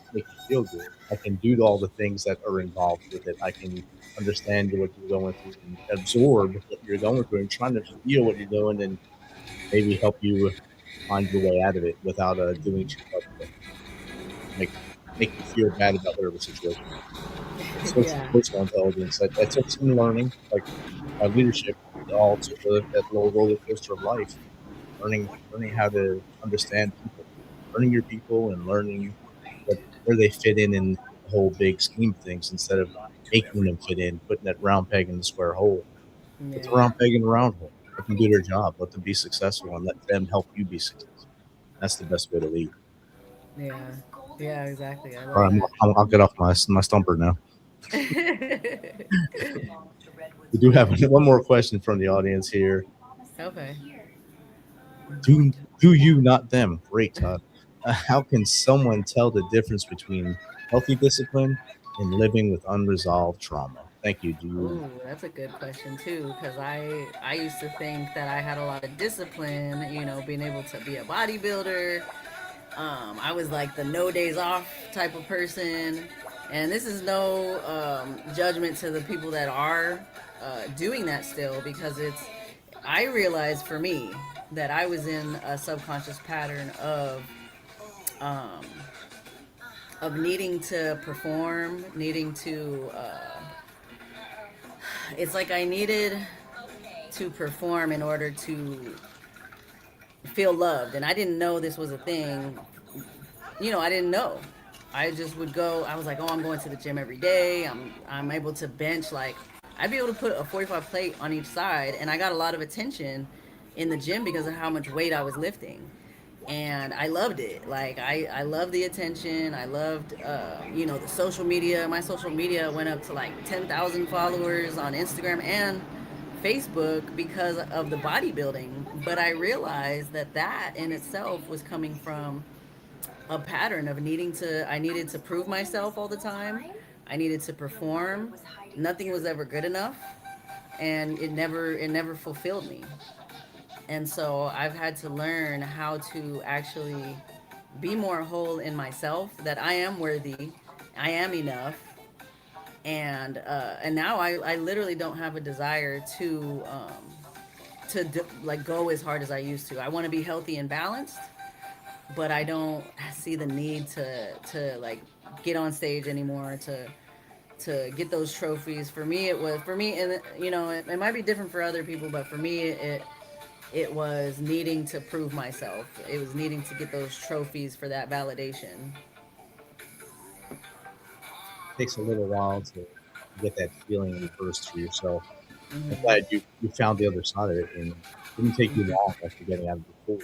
feel good. I can do all the things that are involved with it. I can understand what you're going through and absorb what you're going through and trying to feel what you're doing and maybe help you find your way out of it without doing too much to make make you feel bad about whatever situation. It's Yeah. social intelligence. That's a team learning, like leadership. All took that little roller coaster of life, learning how to understand people, learning your people, and learning where they fit in the whole big scheme of things instead of making them fit in, putting that round peg in the square hole. Put the Yeah. round peg in the round hole. Let them do their job. Let them be successful, and let them help you be successful. That's the best way to lead. Yeah. Yeah, exactly. I All love right, that. I'll get off my stumper now. We do have one more question from the audience here. Okay. Do you, not them? Great, Todd. How can someone tell the difference between healthy discipline and living with unresolved trauma? Thank you. Do you? Oh, that's a good question too, because I used to think that I had a lot of discipline, being able to be a bodybuilder. I was like the no days off type of person, and this is no judgment to the people that are doing that still, because I realized for me that I was in a subconscious pattern um, of needing to perform, needing to. It's like I needed to perform in order to feel loved, and I didn't know this was a thing. I didn't know. I just would go. I was like, oh, I'm going to the gym every day. I'm able to bench, like I'd be able to put a 45 plate on each side, and I got a lot of attention in the gym because of how much weight I was lifting. And I loved it. Like I loved the attention. I loved the social media. My social media went up to like 10,000 followers on Instagram and Facebook because of the bodybuilding. But I realized that in itself was coming from a pattern of I needed to prove myself all the time. I needed to perform. Nothing was ever good enough, and it never fulfilled me. And so I've had to learn how to actually be more whole in myself, that I am worthy, I am enough. And now I literally don't have a desire to like go as hard as I used to. I want to be healthy and balanced, but I don't see the need to like get on stage anymore to get those trophies. For me, and it might be different for other people, but for me it was needing to prove myself. It was needing to get those trophies for that validation. Takes a little while to get that feeling reversed for yourself. I'm glad Hmm. you found the other side of it, and it didn't take you long after getting out of the pool.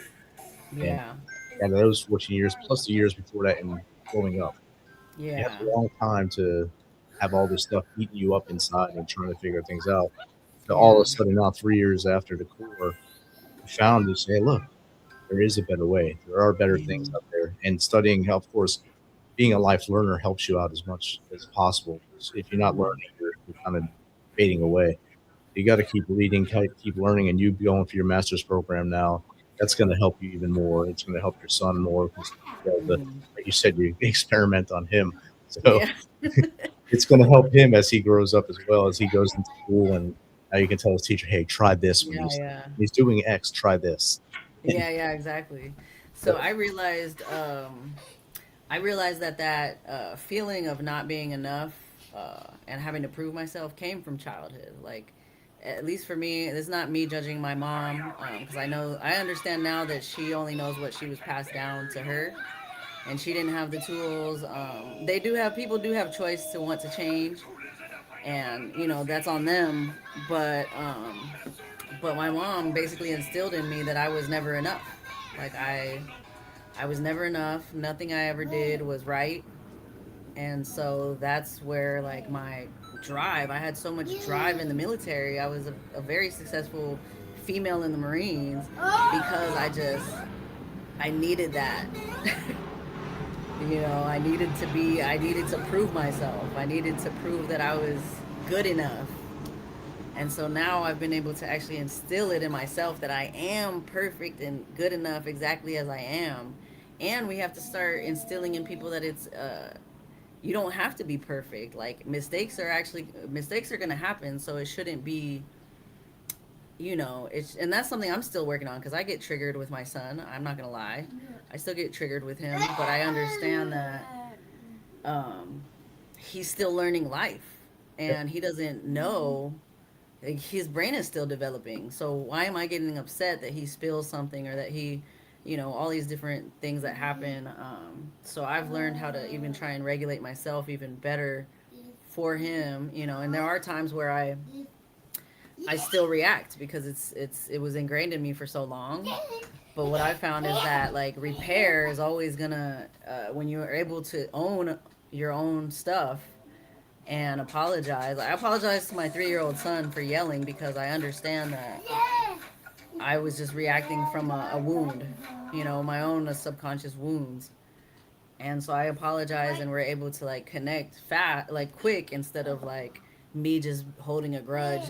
And Yeah. and those 14 years plus the years before that and growing up, you Yeah. have a long time to have all this stuff eating you up inside and trying to figure things out. So all of Yeah. a sudden, now 3 years after the core, you found this. Hey, look, there is a better way. There are better things Hmm. out there. And studying, of course, being a life learner helps you out as much as possible. 'Cause if you're not learning, you're kind of fading away. You got to keep reading, keep learning, and you going for your master's program now. That's going to help you even more. It's going to help your son more because, Hmm. like you said, you experiment on him. So Yeah. it's going to help him as he grows up as well as he goes into school. And now you can tell his teacher, "Hey, try this Yeah. Yeah. when he's doing X. Try this." And Yeah. Yeah. Exactly. so So I realized that feeling of not being enough and having to prove myself came from childhood. Like, at least for me, it's not me judging my mom, because I understand now that she only knows what she was passed down to her, and she didn't have the tools. They do have People do have choice to want to change, and that's on them. But my mom basically instilled in me that I was never enough. Like I was never enough. Nothing I ever did was right. And so that's where, like, my drive, I had so much drive in the military. I was a very successful female in the Marines because I needed that. I needed to prove myself. I needed to prove that I was good enough. And so now I've been able to actually instill it in myself that I am perfect and good enough exactly as I am. and we have to start instilling in people that it's you don't have to be perfect. Like mistakes are going to happen, so it shouldn't be, it's, and that's something I'm still working on because I get triggered with my son. I'm not going to lie. I still get triggered with him, but I understand that um he's still learning life, Yeah. and he doesn't know, like, his brain is still developing. So why am I getting upset that he spills something, or that he, all these different things that happen. So I've learned how to even try and regulate myself even better for him, and there are times where I still react because it was ingrained in me for so long. But what I found is that, like, repair is always gonna, when you are able to own your own stuff and apologize. I apologize to my 3-year-old son for yelling because I understand that I was just reacting from a wound, my own subconscious wounds. And so I apologize, and we're able to, like, connect like quick, instead of like me just holding a grudge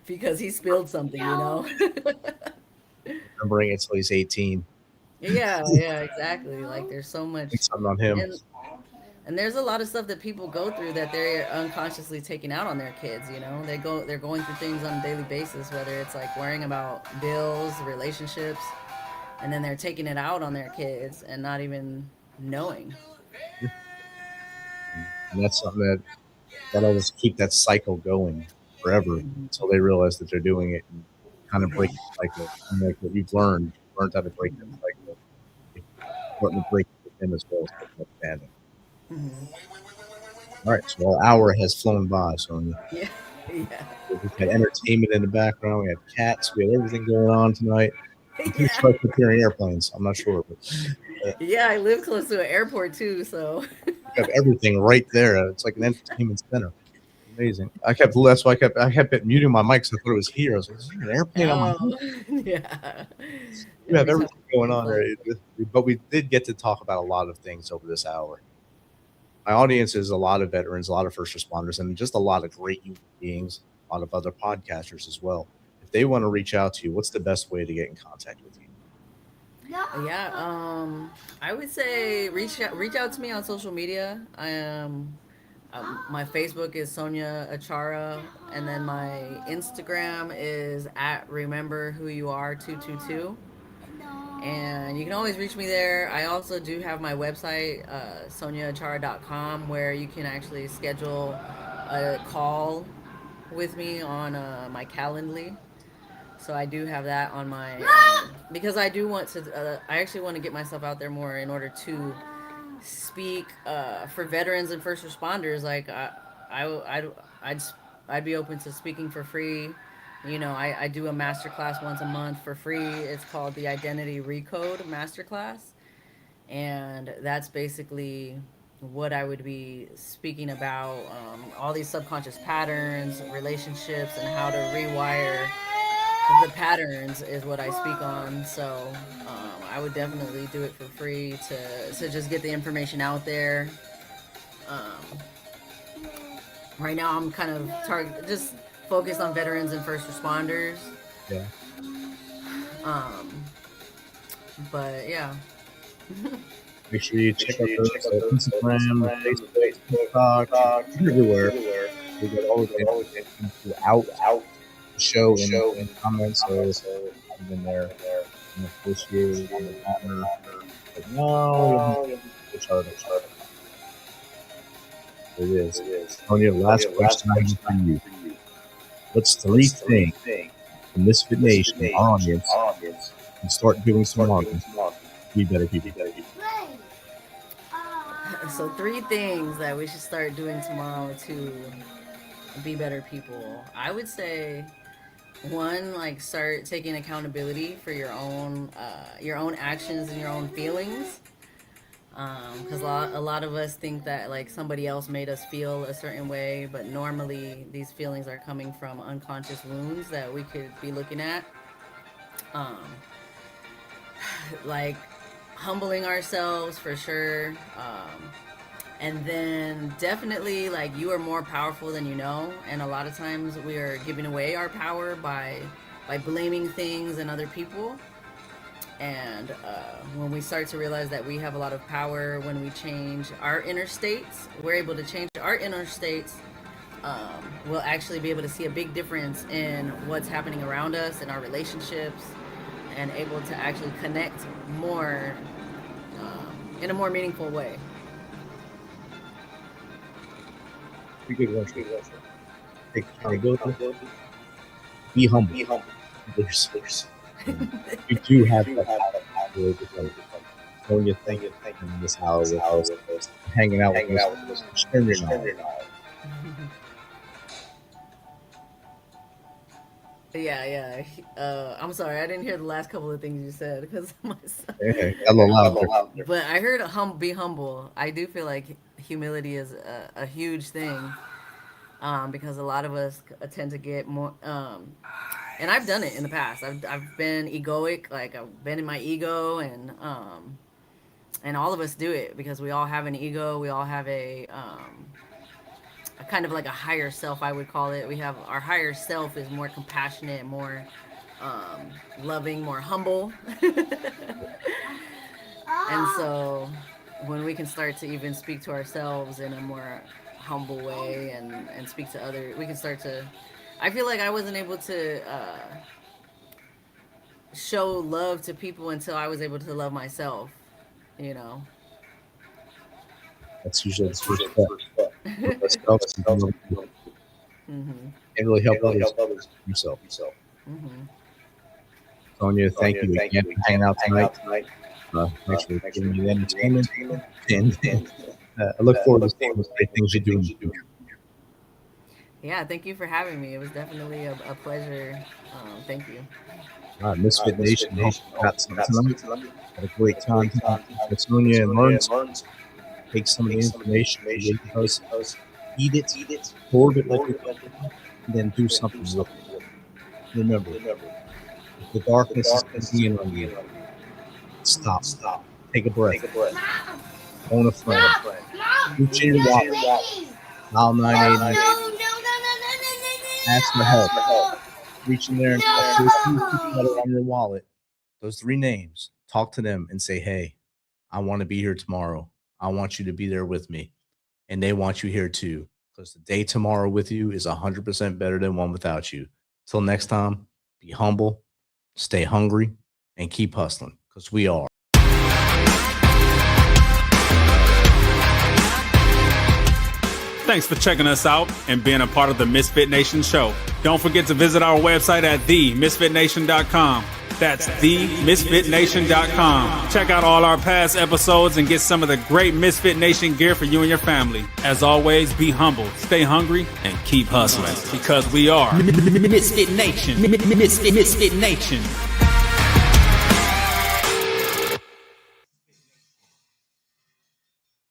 because he spilled something. Remembering it till he's 18. Yeah, yeah, exactly. Like, there's so much, Think something on him. and there's a lot of stuff that people go through that they're unconsciously taking out on their kids. They're going through things on a daily basis, whether it's like worrying about bills, relationships, and then they're taking it out on their kids and not even knowing. And that's something that'll just keep that cycle going forever Mhm. until they realize that they're doing it and kind of break the cycle. And like what you've learned how to break that cycle. You're starting to break it with them as well, so they understand it. Mhm. All right, so our hour has flown by, Sonia. Yeah, yeah, We've had entertainment in the background. We had cats. We had everything going on tonight. I'm pretty yeah, sure I kept hearing airplanes. I'm not sure, but yeah. I live close to an airport too, so. we have everything right there. It's like an entertainment center. Amazing. That's why I kept muting my mic because I thought it was here. I was like, is there an airplane on my Oh, yeah. You have Every time. everything going on there. But we did get to talk about a lot of things over this hour. My audience is a lot of veterans, a lot of first responders, and just a lot of great human beings, a lot of other podcasters as well. If they want to reach out to you, what's the best way to get in contact with you? Yeah, I would say reach out to me on social media. My Facebook is Sonia Achara, and then my Instagram is at Remember Who You Are 222. And you can always reach me there. I also do have my website, soniaachara.com, where you can actually schedule a call with me on my Calendly. So I do have that on my, because I do want to, I actually want to get myself out there more in order to speak for veterans and first responders. Like, I, I, I'd, I'd be open to speaking for free. I do a master class once a month for free. It's called the Identity Recode Masterclass. And that's basically what I would be speaking about, all these subconscious patterns, relationships, and how to rewire the patterns is what I speak on. So I would definitely do it for free to just get the information out there. Um, right now, I'm kind of just focused on veterans and first responders. Yeah. Um, but yeah. Make sure you check out those Instagram, Facebook, TikTok, everywhere. We got all of the information throughout the show in comments. So I've been there and associated on the banner. But no, you don't have to chart it. It is. On your last question I have for you. What's 3 things the Misfit Nation, our audience, can start doing tomorrow to be better people? So 3 things that we should start doing tomorrow to be better people. I would say, one, like, start taking accountability for your own actions and your own feelings. Because a lot of us think that, like, somebody else made us feel a certain way, but normally these feelings are coming from unconscious wounds that we could be looking at. Um, like, humbling ourselves for sure. And then definitely, like, you are more powerful than you know, and a lot of times we are giving away our power by blaming things and other people. And when we start to realize that we have a lot of power when we change our inner states, we're able to change our inner states. We'll actually be able to see a big difference in what's happening around us in our relationships, and able to actually connect more in a more meaningful way. Pretty good work. Take accountability. Be humble. There's you do have that power to when you think in this house, hanging out with us, sharing your knowledge. Yeah. I'm sorry, I didn't hear the last couple of things you said because my son. Yeah, a little louder. But I heard be humble. I do feel like humility is a huge thing, because a lot of us tend to get more. And I've done it in the past. I've been egoic, like I've been in my ego, and all of us do it because we all have an ego. We all have a kind of like a higher self, I would call it. We have our higher self is more compassionate, more loving, more humble. And so when we can start to even speak to ourselves in a more humble way and speak to others, we can start to, I feel like I wasn't able to show love to people until I was able to love myself, you know. That's usually the first step. And really help others yourself. Sonia, thank you again for hanging out tonight. Thanks for giving me the entertainment. And I look forward to seeing the great things you do in the future. Yeah, thank you for having me. It was definitely a pleasure. Thank you. All right, Misfit Nation. Hope you got some tonight. Had a great time with Sonia and learned. Take some of the information they gave us, eat it, hold it like it, and then do something with it. Remember, if the darkness is coming in on you, stop. Take a breath. Phone a friend. Reach in your wallet. Dial 988. Ask for help. Reach in there and talk to those people that are on your wallet. Those 3 names. Talk to them and say, hey, I want to be here tomorrow. I want you to be there with me. And they want you here too. Because the day tomorrow with you is 100% better than one without you. Till next time, be humble, stay hungry, and keep hustling. Because we are. Thanks for checking us out and being a part of the Misfit Nation show. Don't forget to visit our website at themisfitnation.com. That's themisfitnation.com. Check out all our past episodes and get some of the great Misfit Nation gear for you and your family. As always, be humble, stay hungry, and keep hustling because we are Misfit Nation. Misfit Nation.